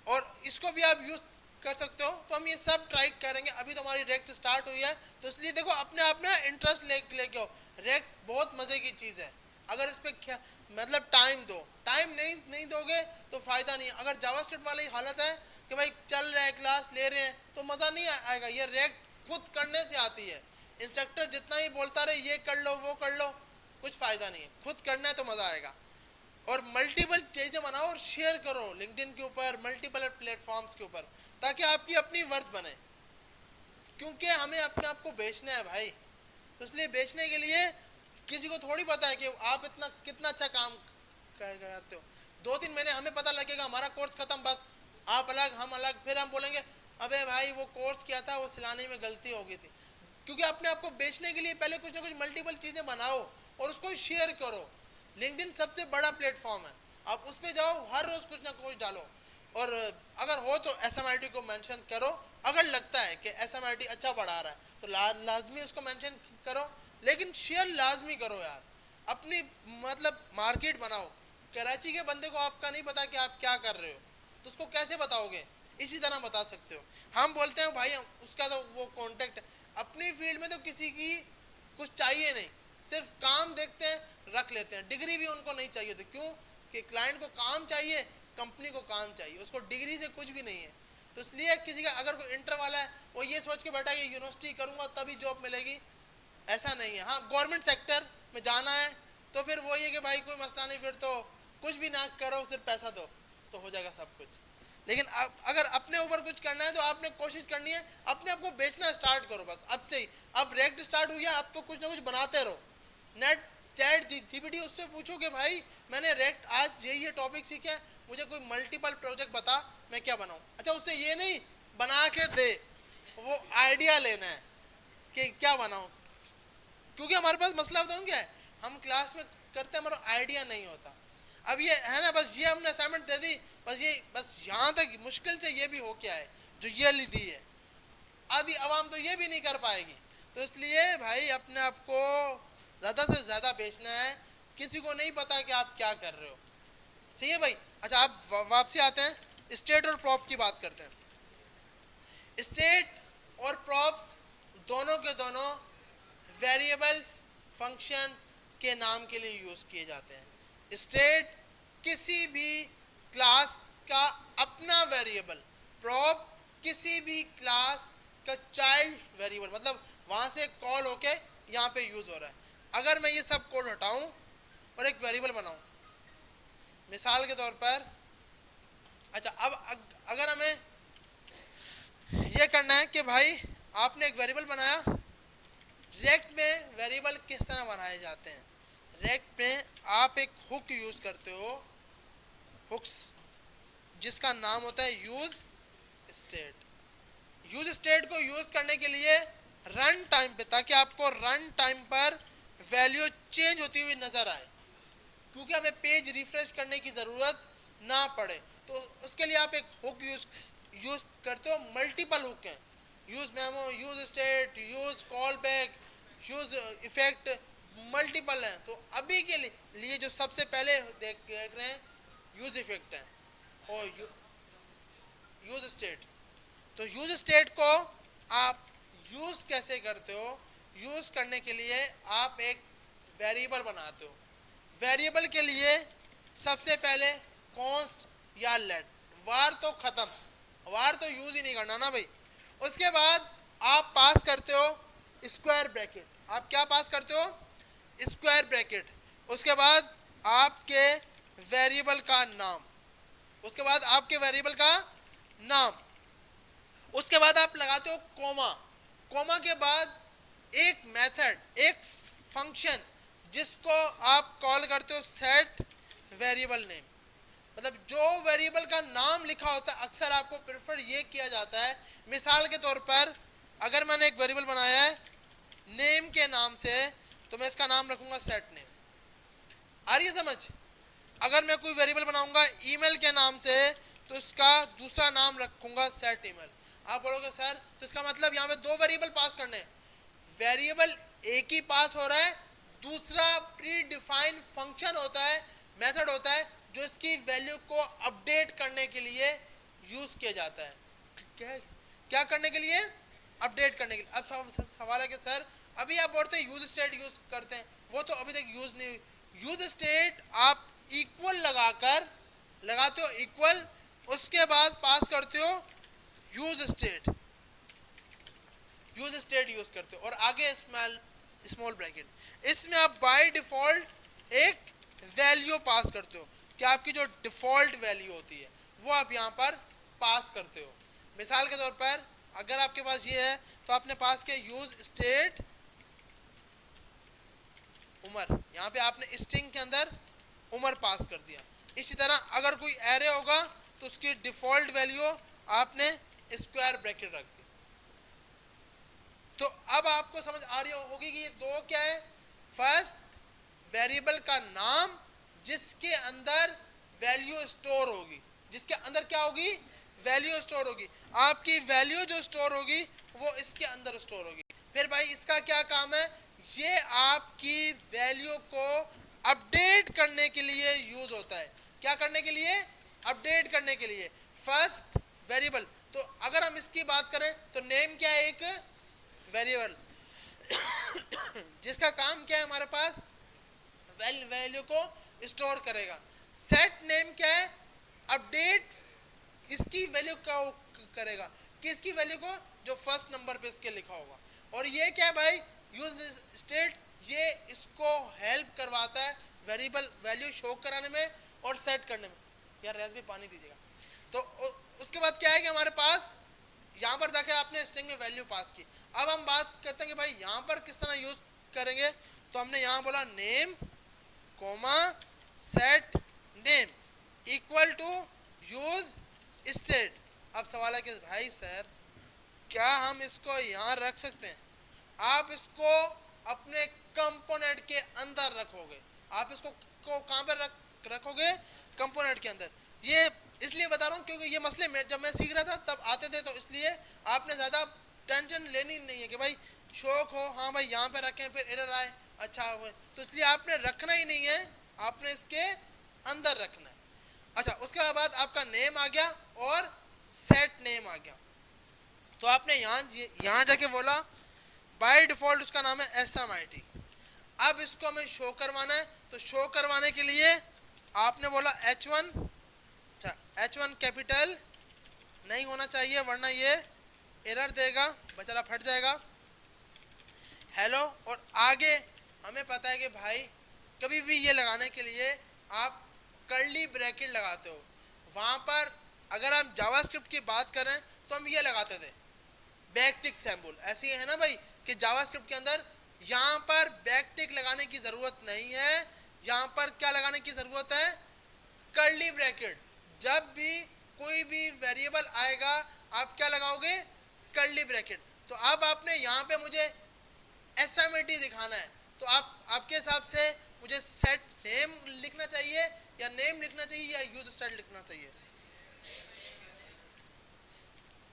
और इसको भी आप यूज कर सकते हो। तो हम ये सब ट्राई करेंगे। अभी तो हमारी रिएक्ट स्टार्ट हुई है, तो इसलिए देखो अपने आप में इंटरेस्ट लेके आओ। रिएक्ट बहुत मजे की चीज है, अगर इस पे मतलब टाइम दो। टाइम नहीं दोगे तो फायदा नहीं। अगर जावास्क्रिप्ट वाली हालत है कि भाई चल रहा है, क्लास ले रहे हैं, तो मजा नहीं आएगा। ये रिएक्ट खुद करने से आती है। इंस्ट्रक्टर जितना ही बोलता रहे ये कर लो वो कर लो, कुछ फायदा नहीं है। खुद करना है तो मजा आएगा। और मल्टीपल चीजें बनाओ और शेयर करो लिंक्डइन के ऊपर, मल्टीपल प्लेटफॉर्म्स के ऊपर, ताकि आपकी अपनी वर्थ बने। क्योंकि हमें अपने आप को बेचना है भाई, तो इसलिए बेचने के लिए किसी को थोड़ी पता है कि आप इतना कितना अच्छा काम करते हो। 2-3 महीने हमें पता लगेगा, हमारा कोर्स खत्म, बस आप अलग हम अलग, फिर हम बोलेंगे अबे भाई वो कोर्स किया था, वो सिलाने में गलती हो गई थी। क्योंकि अपने आप को बेचने के लिए पहले कुछ ना कुछ मल्टीपल चीजें बनाओ और उसको शेयर करो। लिंक्डइन सबसे बड़ा प्लेटफॉर्म है, आप उस पर जाओ, हर रोज कुछ ना कुछ डालो। और अगर हो तो SMIT को मेंशन करो। अगर लगता है कि SMIT अच्छा पढ़ा रहा है तो लाजमी उसको मेंशन करो, लेकिन शेयर लाजमी करो यार। अपनी मतलब मार्केट बनाओ। कराची के बंदे को आपका नहीं पता कि आप क्या कर रहे हो, तो उसको कैसे बताओगे? इसी तरह बता सकते हो। हम बोलते हैं भाई उसका तो वो कॉन्टेक्ट, अपनी फील्ड में तो किसी की कुछ चाहिए नहीं, सिर्फ काम देखते हैं रख लेते हैं, डिग्री भी उनको नहीं चाहिए। तो क्यों? कि क्लाइंट को काम चाहिए, कंपनी को काम चाहिए, उसको डिग्री से कुछ भी नहीं है। तो इसलिए किसी का अगर कोई इंटर वाला है वो ये सोच के बैठा कि यूनिवर्सिटी करूंगा तभी जॉब मिलेगी, ऐसा नहीं है। हाँ, गवर्नमेंट सेक्टर में जाना है तो फिर वही है कि भाई कोई मसला नहीं, फिर तो कुछ भी ना करो, सिर्फ पैसा दो तो हो जाएगा सब कुछ। लेकिन अगर अपने ऊपर कुछ करना है तो आपने कोशिश करनी है, अपने आप को बेचना स्टार्ट करो बस अब से ही। अब रेक्ट स्टार्ट हुई है, अब तो कुछ ना कुछ बनाते रहो। नेट चैट जीपीटी उससे पूछो कि भाई मैंने रेक्ट आज ये टॉपिक सीखा है, मुझे कोई मल्टीपल प्रोजेक्ट बता, मैं क्या बनाऊं। अच्छा, उससे ये नहीं बना के दे, वो आइडिया लेना है कि क्या बनाऊं। क्योंकि हमारे पास मसला बताऊं क्या है, हम क्लास में करते हैं, हमारा आइडिया नहीं होता। अब ये है ना, बस ये हमने असाइनमेंट दे दी, बस यहाँ तक मुश्किल से ये भी हो क्या है जो ये ली दी है, आधी आवाम तो ये भी नहीं कर पाएगी। तो इसलिए भाई अपने आप को ज़्यादा से ज़्यादा बेचना है, किसी को नहीं पता कि आप क्या कर रहे हो। सही है भाई। अच्छा, आप वापसी आते हैं, स्टेट और प्रॉप की बात करते हैं। स्टेट और प्रॉप्स दोनों के दोनों वेरिएबल्स फंक्शन के नाम के लिए यूज किए जाते हैं। स्टेट किसी भी क्लास का अपना वेरिएबल, प्रॉप किसी भी क्लास का चाइल्ड वेरिएबल, मतलब वहां से कॉल होके यहाँ पे यूज हो रहा है। अगर मैं ये सब कोड हटाऊं और एक वेरिएबल बनाऊं, मिसाल के तौर पर, अच्छा अब अगर हमें ये करना है कि भाई आपने एक वेरिएबल बनाया, रेक्ट में वेरिएबल किस तरह बनाए जाते हैं। रेक्ट में आप एक हुक यूज करते हो, हुक्स, जिसका नाम होता है यूज स्टेट। यूज स्टेट को यूज करने के लिए रन टाइम पे, ताकि आपको रन टाइम पर वैल्यू चेंज होती हुई नजर आए, क्योंकि हमें पेज रिफ्रेश करने की जरूरत ना पड़े, तो उसके लिए आप एक हुक यूज करते हो। मल्टीपल हुक हैं, use memo, use state, use call back, use effect, multiple हैं। तो अभी के लिए जो सबसे पहले देख रहे हैं यूज इफेक्ट है और यूज स्टेट। तो यूज स्टेट को आप यूज कैसे करते हो? यूज करने के लिए आप एक वेरिएबल बनाते हो। वेरिएबल के लिए सबसे पहले कॉन्स्ट या लेट, वार तो खत्म, वार तो यूज ही नहीं करना ना भाई। उसके बाद आप पास करते हो स्क्वायर ब्रैकेट। आप क्या पास करते हो? Square bracket. उसके बाद आपके वेरिएबल का नाम, उसके बाद आपके वेरिएबल का नाम, उसके बाद आप लगाते हो कोमा। कोमा के बाद एक मेथड, एक फंक्शन जिसको आप कॉल करते हो सेट वेरिएबल नेम। मतलब जो वेरिएबल का नाम लिखा होता है अक्सर आपको प्रेफर ये किया जाता है। मिसाल के तौर पर अगर मैंने एक वेरिएबल बनाया है नेम के नाम से, तो मैं इसका नाम रखूंगा सेट नेम। आ रही है समझ? अगर मैं कोई वेरिएबल बनाऊंगा ईमेल के नाम से, तो इसका दूसरा नाम रखूंगा सेट ईमेल। आप बोलोगे सर तो इसका मतलब यहाँ पे दो वेरिएबल पास करने, वेरिएबल एक ही पास हो रहा है, दूसरा प्री डिफाइंड फंक्शन होता है, मेथड होता है जो इसकी वैल्यू को अपडेट करने के लिए यूज किया जाता है। क्या करने के लिए? अपडेट करने के लिए। अब सवाल है कि सर अभी आप बोलते हैं यूज स्टेट यूज करते हैं, वो तो अभी तक यूज नहीं हुई। यूज स्टेट आप इक्वल लगाते हो इक्वल, उसके बाद पास करते हो use state, use state use करते हो और आगे स्मॉल ब्रैकेट। इसमें आप बाय डिफॉल्ट एक वैल्यू पास करते हो कि आपकी जो डिफॉल्ट वैल्यू होती है वो आप यहाँ पर पास करते हो। मिसाल के तौर पर अगर आपके पास ये है तो आपने पास किया यूज स्टेट उमर, यहाँ पे आपने स्ट्रिंग के अंदर उमर पास कर दिया। इसी तरह अगर कोई एरे होगा तो उसकी डिफॉल्ट वैल्यू आपने स्क्वायर ब्रैकेट रख दी। तो अब आपको समझ आ रही होगी कि ये दो क्या है। फर्स्ट वेरिएबल का नाम जिसके अंदर वैल्यू स्टोर होगी, जिसके अंदर क्या होगी? वैल्यू स्टोर होगी। आपकी वैल्यू जो स्टोर होगी वो इसके अंदर स्टोर होगी। फिर भाई इसका क्या काम है? ये आपकी वैल्यू को अपडेट करने के लिए यूज होता है। क्या करने के लिए? अपडेट करने के लिए। First variable. तो अगर हम इसकी बात करें तो नेम क्या है, एक वेरिएबल जिसका काम क्या है, हमारे पास वैल्यू को स्टोर करेगा। सेट नेम क्या है, अपडेट इसकी वैल्यू का करेगा, किसकी वैल्यू को, जो फर्स्ट नंबर पे इसके लिखा होगा। और ये क्या है भाई, यूज स्टेट, ये इसको हेल्प करवाता है वेरिएबल वैल्यू शो कराने में और सेट करने में। यार रेस भी पानी दीजिएगा। तो उसके बाद क्या है कि हमारे पास यहाँ पर जाके आपने स्ट्रिंग में वैल्यू पास की। अब हम बात करते हैं कि भाई यहाँ पर किस तरह यूज करेंगे। तो हमने यहाँ बोला name comma set name equal to use state. अब सवाल है कि भाई सर क्या हम इसको यहाँ रख सकते हैं? आप इसको अपने कंपोनेंट के अंदर रखोगे। आप इसको कहाँ पर रखोगे? कंपोनेंट के अंदर। ये इसलिए बता रहा हूँ क्योंकि ये मसले में जब मैं सीख रहा था तब आते थे, तो इसलिए आपने ज़्यादा टेंशन लेनी नहीं है कि भाई शौक हो हाँ भाई यहाँ पे रखें फिर एरर आए, अच्छा तो इसलिए आपने रखना ही नहीं है, आपने इसके अंदर रखना है। अच्छा, उसके बाद आपका नेम आ गया और सेट नेम आ गया। तो आपने यहाँ जाके बोला बाय डिफॉल्ट उसका नाम है SMIT। अब इसको हमें शो करवाना है, तो शो करवाने के लिए आपने बोला H1। अच्छा, H1 कैपिटल नहीं होना चाहिए वरना ये एरर देगा, बेचारा फट जाएगा। हेलो, और आगे हमें पता है कि भाई कभी भी ये लगाने के लिए आप कर्ली ब्रैकेट लगाते हो। वहाँ पर अगर हम जावास्क्रिप्ट की बात करें तो हम ये लगाते थे बैकटिक सिंबल। ऐसे ही है ना भाई कि जावास्क्रिप्ट के अंदर यहाँ पर बैकटिक लगाने की ज़रूरत नहीं है, यहाँ पर क्या लगाने की ज़रूरत है? Curly bracket. जब भी कोई भी वेरिएबल आएगा आप क्या लगाओगे? Curly bracket. तो अब आपने यहाँ पे मुझे SMIT दिखाना है, तो आपके हिसाब से मुझे सेट नेम लिखना चाहिए या नेम लिखना चाहिए या यूज स्टाइल लिखना चाहिए?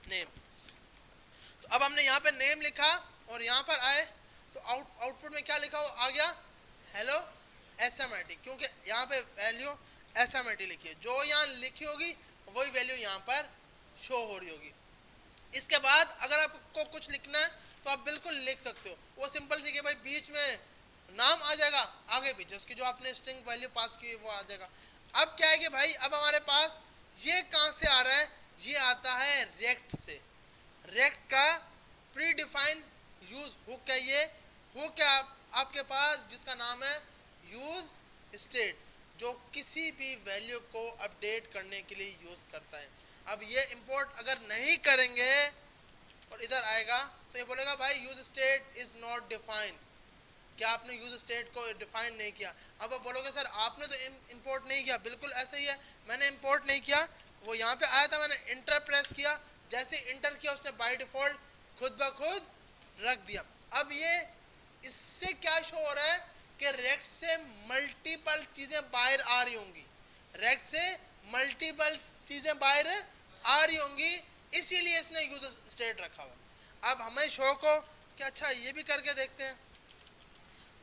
नेम। तो अब हमने यहाँ पे नेम लिखा और यहाँ पर आए तो आउटपुट में क्या लिखा आ गया? हेलो SMIT, क्योंकि यहाँ पे वैल्यू SMIT लिखी है। जो यहाँ लिखी होगी वही वैल्यू यहाँ पर शो हो रही होगी। इसके बाद अगर आपको कुछ लिखना है तो आप बिल्कुल लिख सकते हो। वो सिंपल सी कि भाई बीच में नाम आ जाएगा, आगे पीछे उसकी जो आपने स्ट्रिंग वैल्यू पास की है वो आ जाएगा। अब क्या है कि भाई अब हमारे पास ये कहाँ से आ रहा है? ये आता है रेक्ट से। रेक्ट का प्री डिफाइंड यूज हुक है। ये हुक है आपके पास जिसका नाम है यूज स्टेट, जो किसी भी वैल्यू को अपडेट करने के लिए यूज करता है। अब ये इंपोर्ट अगर नहीं करेंगे और इधर आएगा तो ये बोलेगा भाई use state is not defined. क्या आपने यूज स्टेट को डिफाइन नहीं किया? अब आप बोलोगे सर आपने तो इंपोर्ट नहीं किया। बिल्कुल ऐसे ही है, मैंने इंपोर्ट नहीं किया, वो यहाँ पे आया था, मैंने इंटर प्रेस किया, जैसे इंटर किया उसने बाय डिफॉल्ट खुद ब खुद रख दिया। अब ये इससे क्या शो हो रहा है कि रेक्ट से मल्टीपल चीजें बाहर आ रही होंगी, रेक्ट से मल्टीपल चीजें बाहर आ रही होंगी, इसीलिए इसने यूज स्टेट रखा हुआ। अब हमें शौक हो कि अच्छा ये भी करके देखते हैं।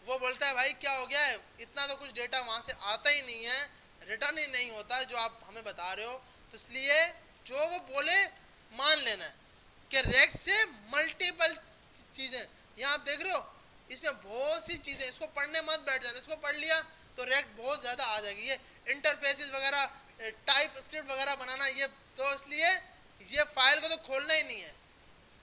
वो बोलता है भाई क्या हो गया है, इतना तो कुछ डेटा वहां से आता ही नहीं है, रिटर्न ही नहीं होता जो आप हमें बता रहे हो। तो इसलिए जो वो बोले मान लेना है कि रेक्ट से मल्टीपल चीजें। यहाँ आप देख रहे हो इसमें बहुत सी चीजें, इसको पढ़ने मत बैठ जाना, इसको पढ़ लिया तो रेक्ट बहुत ज्यादा आ जाएगी। ये इंटरफेसेस वगैरह, टाइप स्क्रिप्ट वगैरह बनाना, ये तो इसलिए ये फाइल को तो खोलना ही नहीं है,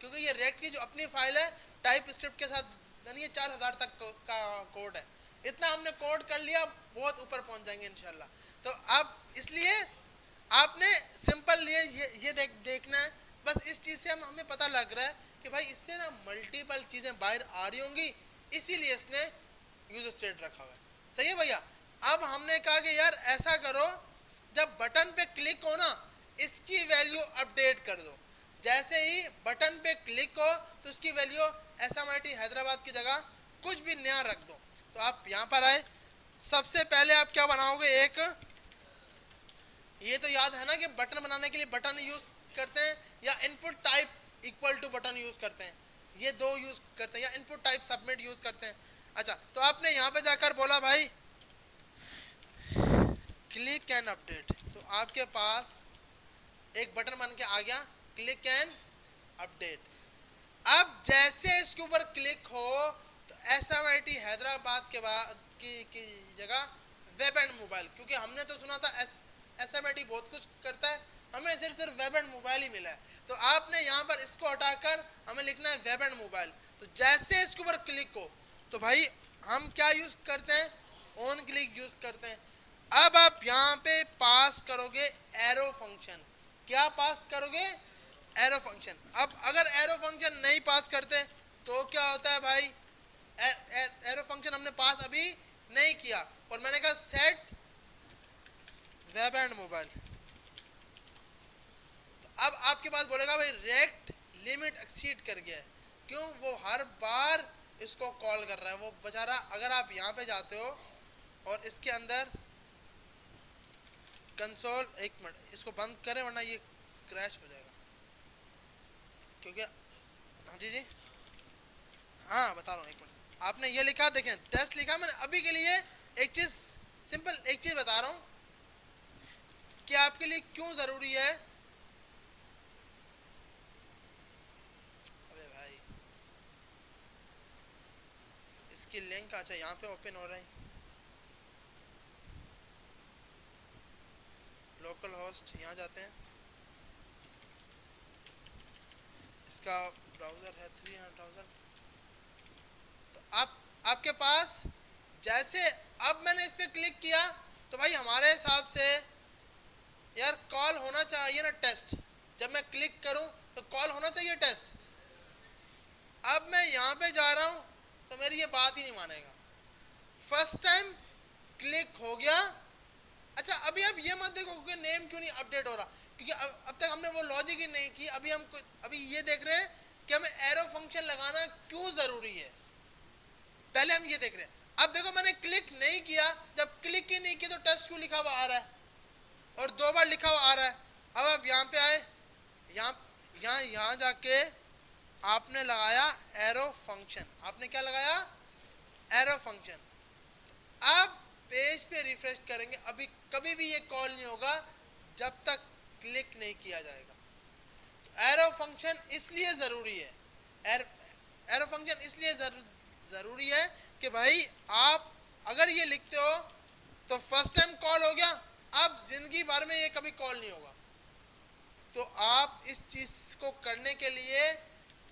क्योंकि ये रेक्ट की जो अपनी फाइल है टाइप स्क्रिप्ट के साथ यानी ये 4000 तक का कोड है। इतना हमने कोड कर लिया, बहुत ऊपर पहुंच जाएंगे इंशाल्लाह। तो अब इसलिए आपने सिंपल ये देखना है बस। इस चीज से हमें पता लग रहा है कि भाई इससे ना मल्टीपल चीजें बाहर आ रही होंगी, इसीलिए इसने यूज स्टेट रखा हुआ है। सही है भैया? अब हमने कहा कि यार ऐसा करो, जब बटन पे क्लिक हो ना इसकी वैल्यू अपडेट कर दो। जैसे ही बटन पे क्लिक हो तो उसकी वैल्यू SMIT हैदराबाद की जगह कुछ भी नया रख दो। तो आप यहाँ पर आए, सबसे पहले आप क्या बनाओगे? एक ये तो याद है ना कि बटन बनाने के लिए बटन यूज करते हैं या input type equal to button use करते हैं, ये दो यूज करते हैं, या इनपुट टाइप सबमिट यूज करते हैं। अच्छा, तो आपने यहाँ पे जाकर बोला भाई क्लिक एंड अपडेट, तो आपके पास एक बटन बन के आ गया, क्लिक एंड अपडेट। अब जैसे इसके ऊपर क्लिक हो तो SMIT हैदराबाद के बाद की जगह वेब एंड मोबाइल, क्योंकि हमने तो सुना था SMIT बहुत कुछ करता है, हमें सिर्फ वेब एंड मोबाइल ही मिला है। तो आपने यहाँ पर इसको हटाकर हमें लिखना है वेब एंड मोबाइल। तो जैसे इसके ऊपर क्लिक हो तो भाई हम क्या यूज करते हैं, ऑन क्लिक यूज करते हैं। अब आप यहाँ पे पास करोगे एरो फंक्शन। क्या पास करोगे, एरो फंक्शन। अब अगर एरो फंक्शन नहीं पास करते तो क्या होता है भाई, एरो फंक्शन हमने पास अभी नहीं किया और मैंने कहा सेट वेब एंड मोबाइल। तो अब आपके पास बोलेगा भाई रेक्ट लिमिट एक्सीड कर गया है, क्यों, वो हर बार इसको कॉल कर रहा है वो बेचारा। अगर आप यहाँ पे जाते हो और इसके अंदर कंसोल, एक मिनट इसको बंद करें वरना ये क्रैश हो जाएगा, क्योंकि हाँ जी हाँ बता रहा हूँ, एक मिनट। आपने ये लिखा, देखें टेस्ट लिखा मैंने अभी के लिए। एक चीज सिंपल, एक चीज बता रहा हूँ कि आपके लिए क्यों जरूरी है। अबे भाई इसकी लिंक, अच्छा यहाँ पे ओपन हो रहा है, लोकल होस्ट, यहाँ जाते हैं, इसका ब्राउज़र है 300,000। तो आपके पास जैसे अब मैंने इस पर क्लिक किया तो भाई हमारे हिसाब से यार कॉल होना चाहिए ना टेस्ट। जब मैं क्लिक करूं तो कॉल होना चाहिए टेस्ट। अब मैं यहाँ पे जा रहा हूं तो मेरी ये बात ही नहीं मानेगा। फर्स्ट टाइम क्लिक हो गया। अच्छा अभी आप ये मत देखो कि नेम क्यों नहीं अपडेट हो रहा, क्योंकि अब तक हमने वो लॉजिक ही नहीं की। अभी ये देख रहे हैं कि हमें एरो फंक्शन लगाना क्यों जरूरी है, पहले हम ये देख रहे हैं। अब देखो मैंने क्लिक नहीं किया, जब क्लिक ही नहीं किया तो टेस्ट क्यों लिखा हुआ आ रहा है और 2 बार लिखा हुआ आ रहा है। अब आप यहाँ पे आए, यहाँ जाके आपने लगाया एरो फंक्शन। आपने क्या लगाया, एरो फंक्शन। अब पेज पे रिफ्रेश करेंगे, अभी कभी भी ये कॉल नहीं होगा जब तक क्लिक नहीं किया जाएगा। तो एरो फंक्शन इसलिए जरूरी है, एरो फंक्शन इसलिए जरूरी है कि भाई आप अगर ये लिखते हो तो फर्स्ट टाइम कॉल हो गया, अब जिंदगी भर में ये कभी कॉल नहीं होगा। तो आप इस चीज को करने के लिए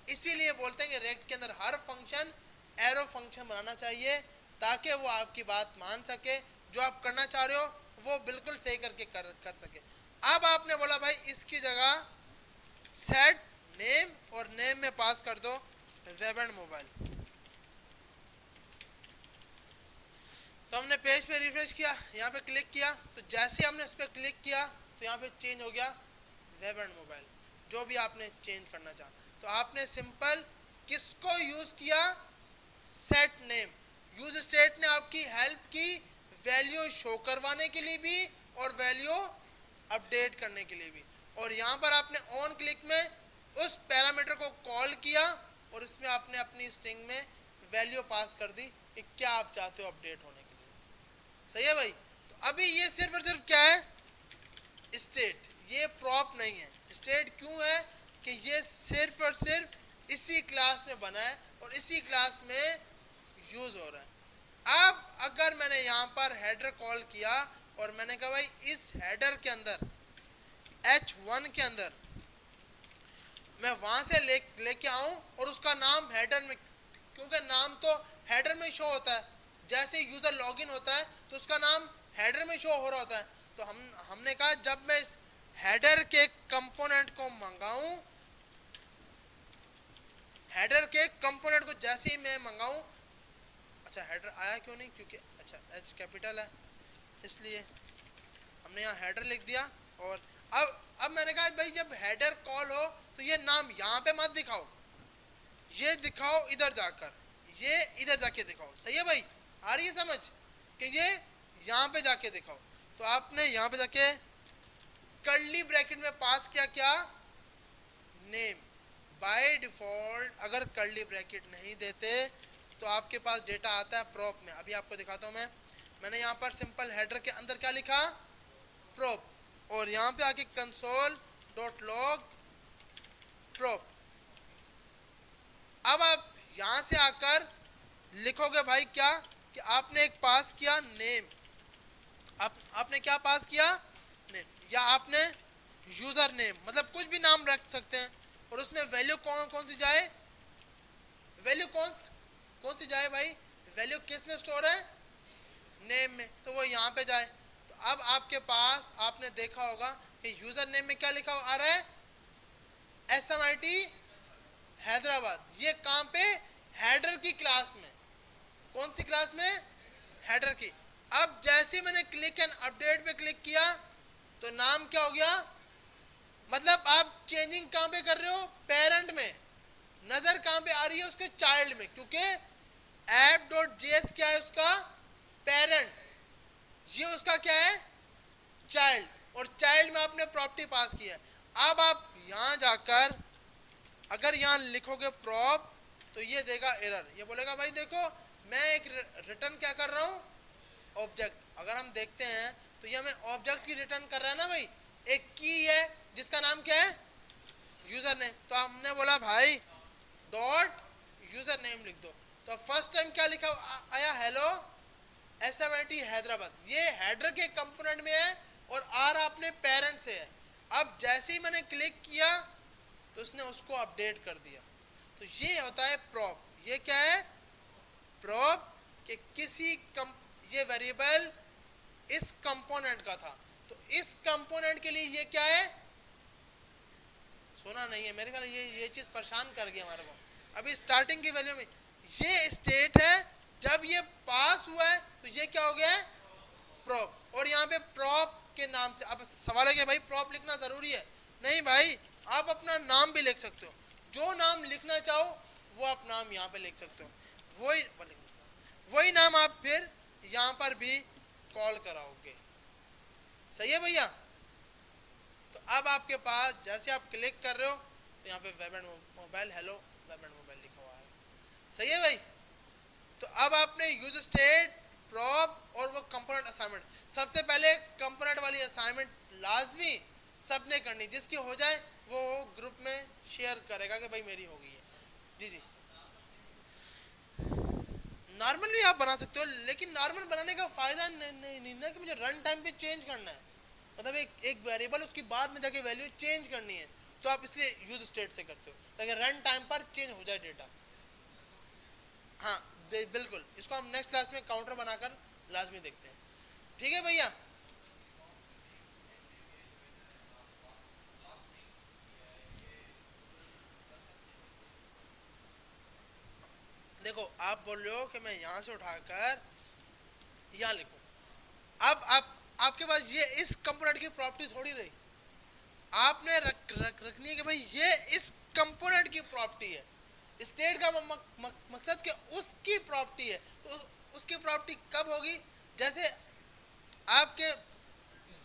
इसीलिए बोलते हैं कि रेक्ट के अंदर हर फंक्शन एरो फंक्शन बनाना चाहिए, ताकि वो आपकी बात मान सके, जो आप करना चाह रहे हो वो बिल्कुल सही करके कर सके। अब आपने बोला भाई इसकी जगह सेट नेम और नेम में पास कर दो वेब एंड मोबाइल। तो हमने पेज पे रिफ्रेश किया, यहाँ पे क्लिक किया, तो जैसे हमने इस पर क्लिक किया तो यहाँ पे चेंज हो गया वेब एंड मोबाइल, जो भी आपने चेंज करना चाहा। तो आपने सिंपल किसको यूज किया, सेट नेम। यूज स्टेट ने आपकी हेल्प की वैल्यू शो करवाने के लिए भी और वैल्यू अपडेट करने के लिए भी। और यहाँ पर आपने ऑन क्लिक में उस पैरामीटर को कॉल किया और इसमें आपने अपनी स्ट्रिंग में वैल्यू पास कर दी कि क्या आप चाहते हो अपडेट होने के लिए। सही है भाई। तो अभी ये सिर्फ और सिर्फ क्या है, स्टेट, ये प्रॉप नहीं है। स्टेट क्यों है कि ये सिर्फ और सिर्फ इसी क्लास में बना है और इसी क्लास में यूज हो रहा है। अब अगर मैंने यहाँ पर हेडर कॉल किया और मैंने कहा भाई इस हेडर के अंदर H1 के अंदर मैं वहां से लेके आऊं और उसका नाम हेडर में, क्योंकि नाम तो हेडर में शो होता है, जैसे यूजर लॉगिन होता है तो उसका नाम हेडर में शो हो रहा होता है। तो हमने कहा जब मैं इस हेडर के कंपोनेंट को मंगाऊं, हेडर के कंपोनेंट को जैसे ही मैं मंगाऊं, अच्छा हेडर आया क्यों नहीं, क्योंकि अच्छा H कैपिटल है इसलिए हमने यहाँ हेडर लिख दिया। और अब मैंने कहा भाई जब हेडर कॉल हो तो ये नाम यहाँ पे मत दिखाओ, ये दिखाओ इधर जाकर, ये इधर जाके दिखाओ। सही है भाई, आ रही है समझ कि ये यहाँ पे जाके दिखाओ। तो आपने यहाँ पे जाके कर्ली ब्रैकेट में पास किया क्या, नेम। बाय डिफॉल्ट अगर कर्ली ब्रैकेट नहीं देते तो आपके पास डेटा आता है प्रॉप में। अभी आपको दिखाता हूँ मैंने यहाँ पर सिंपल हेडर के अंदर क्या लिखा, प्रॉप, और यहाँ पे आके कंसोल डॉट लॉग प्रॉप। अब आप यहां से आकर लिखोगे भाई क्या कि आपने एक पास किया नेम, आपने क्या पास किया नेम, या आपने यूजर नेम, मतलब कुछ भी नाम रख सकते हैं, और उसमें वैल्यू कौन सी जाए, वैल्यू कौन सी जाए भाई, वैल्यू किस में स्टोर है, नेम में, तो वो यहाँ पे जाए। तो अब आपके पास आपने देखा होगा कि यूजर नेम में क्या लिखा आ रहा है, SMIT हैदराबाद। ये कहाँ पे, हेडर की क्लास में, कौन सी क्लास में, हेडर की। अब जैसे मैंने क्लिक एंड अपडेट पे क्लिक किया तो नाम क्या हो गया, मतलब आप चेंजिंग कहां पे कर रहे हो, पेरेंट में, नजर कहां पे आ रही है, उसके चाइल्ड में, क्योंकि app.js क्या है, उसका पेरेंट, ये उसका क्या है, चाइल्ड, और चाइल्ड में आपने प्रॉपर्टी पास किया है। अब आप यहां जाकर अगर यहां लिखोगे प्रॉप तो ये देगा एरर, ये बोलेगा भाई देखो मैं एक रिटर्न क्या कर रहा हूं, ऑब्जेक्ट। अगर हम देखते हैं तो ये हमें ऑब्जेक्ट की रिटर्न कर रहा है ना भाई, एक की है जिसका नाम क्या है, यूजर नेम। तो हमने बोला भाई डॉट यूजर नेम लिख दो, तो फर्स्ट टाइम क्या लिखा आया, हेलो SMIT हैदराबाद, ये हेडर के कंपोनेंट में है और आर अपने पेरेंट से है। अब जैसे ही मैंने क्लिक किया तो उसने उसको अपडेट कर दिया। तो ये होता है प्रॉप। ये क्या है, प्रॉप, कि किसी ये वेरिएबल इस कंपोनेंट का था, तो इस कंपोनेंट के लिए ये क्या है, सोना नहीं है मेरे ख्याल, ये चीज परेशान कर गई हमारे को। अभी स्टार्टिंग की वैल्यू में ये स्टेट है, जब ये पास हुआ है तो ये क्या हो गया है, प्रॉप, और यहाँ पे प्रॉप के नाम से। अब सवाल है कि भाई प्रॉप लिखना जरूरी है, नहीं भाई, आप अपना नाम भी लिख सकते हो, जो नाम लिखना चाहो वो आप नाम यहाँ पे लिख सकते हो, वही नाम आप फिर यहाँ पर भी कॉल कराओगे। सही है भैया। तो अब आपके पास जैसे आप क्लिक कर रहे हो तो यहाँ पे web and mobile, hello web and mobile लिखा हुआ है। सही है भाई। तो अब आपने यूज स्टेट, प्रॉप और वो कंपोनेंट असाइनमेंट, सबसे पहले कंपोनेंट वाली असाइनमेंट लाजमी सबने करनी, जिसकी हो जाए वो ग्रुप में शेयर करेगा कि भाई मेरी हो गई है। जी जी, नॉर्मल भी आप बना सकते हो, लेकिन नॉर्मल बनाने का फायदा नहीं ना कि मुझे रन टाइम पे चेंज करना है, मतलब एक वेरिएबल उसकी बाद में जाके वैल्यू चेंज करनी है, तो आप इसलिए यूज स्टेट से करते हो ताकि रन टाइम पर चेंज हो जाए डेटा। हाँ बिल्कुल, इसको हम नेक्स्ट क्लास में काउंटर बनाकर लाजमी देखते हैं। ठीक है भैया। देखो आप बोल रहे हो कि मैं यहां से उठाकर यहां लिखूं, अब आप आपके पास ये इस कंपोनेंट की प्रॉपर्टी थोड़ी रही, आपने रखनी है कि भाई ये इस कंपोनेंट की प्रॉपर्टी है। स्टेट का मकसद कि उसकी प्रॉपर्टी है, तो उसकी प्रॉपर्टी कब होगी, जैसे आपके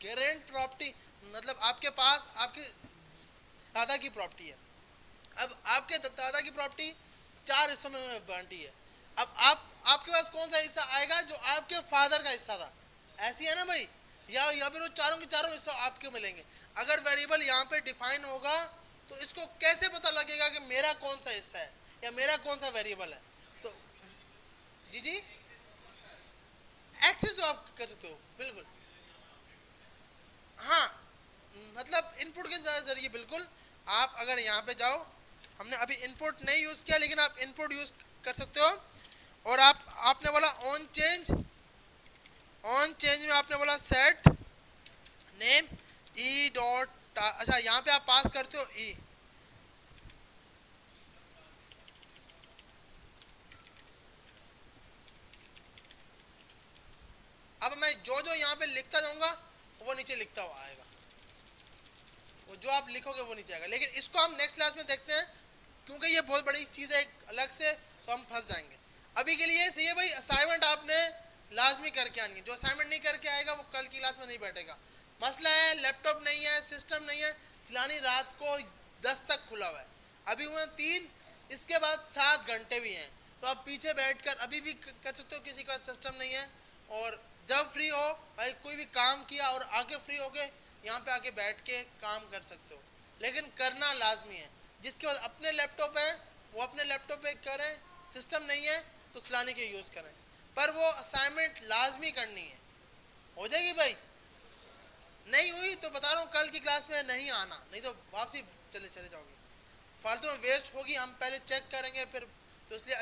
गारंट प्रॉपर्टी, मतलब आपके पास आपके दादा की प्रॉपर्टी है। अब आपके दादा की प्रॉपर्टी 4 हिस्सों में बांटी है। अब आपके पास कौन सा हिस्सा आएगा, जो आपके फादर का हिस्सा था, ऐसी है ना भाई, या फिर वो चारों के चारों हिस्सा आपके मिलेंगे। अगर वेरिएबल यहाँ पे डिफाइन होगा तो इसको कैसे पता लगेगा कि मेरा कौन सा हिस्सा है या मेरा कौन सा वेरिएबल है। तो जी जी, एक्सेस तो आप कर सकते हो बिल्कुल, हाँ, मतलब इनपुट के जरिए बिल्कुल। आप अगर यहाँ पे जाओ, हमने अभी इनपुट नहीं यूज किया, लेकिन आप इनपुट यूज कर सकते हो। और आपने बोला ऑन चेंज, ऑन चेंज में आपने बोला सेट नेम ई डॉट, अच्छा यहाँ पे आप पास करते हो ई, अब मैं जो जो यहाँ पे लिखता जाऊंगा वो नीचे लिखता हुआ आएगा, वो जो आप लिखोगे वो नीचे आएगा। लेकिन इसको हम नेक्स्ट क्लास में देखते हैं, क्योंकि ये बहुत बड़ी चीज़ है एक अलग से, तो हम फंस जाएंगे। अभी के लिए सही है भाई, असाइनमेंट आपने लाजमी करके आनी है, जो असाइनमेंट नहीं करके आएगा वो कल की क्लास में नहीं बैठेगा। मसला है लैपटॉप नहीं है, सिस्टम नहीं है, सिलानी रात को 10 तक खुला हुआ है, अभी हुए 3, इसके बाद 7 घंटे भी हैं, तो आप पीछे बैठकर अभी भी कर सकते हो, किसी का सिस्टम नहीं है। और जब फ्री हो भाई, कोई भी काम किया और आके फ्री हो के यहाँ पे आके बैठ के काम कर सकते हो। लेकिन करना लाजमी है। जिसके बाद अपने लैपटॉप है वो अपने लैपटॉप पे करें, सिस्टम नहीं है तो फलाने के यूज़ करें, पर वो असाइनमेंट लाजमी करनी है। हो जाएगी भाई? नहीं हुई तो बता रहा हूँ कल की क्लास में नहीं आना, नहीं तो वापसी चले चले जाओगे, फालतू में वेस्ट होगी। हम पहले चेक करेंगे फिर, तो इसलिए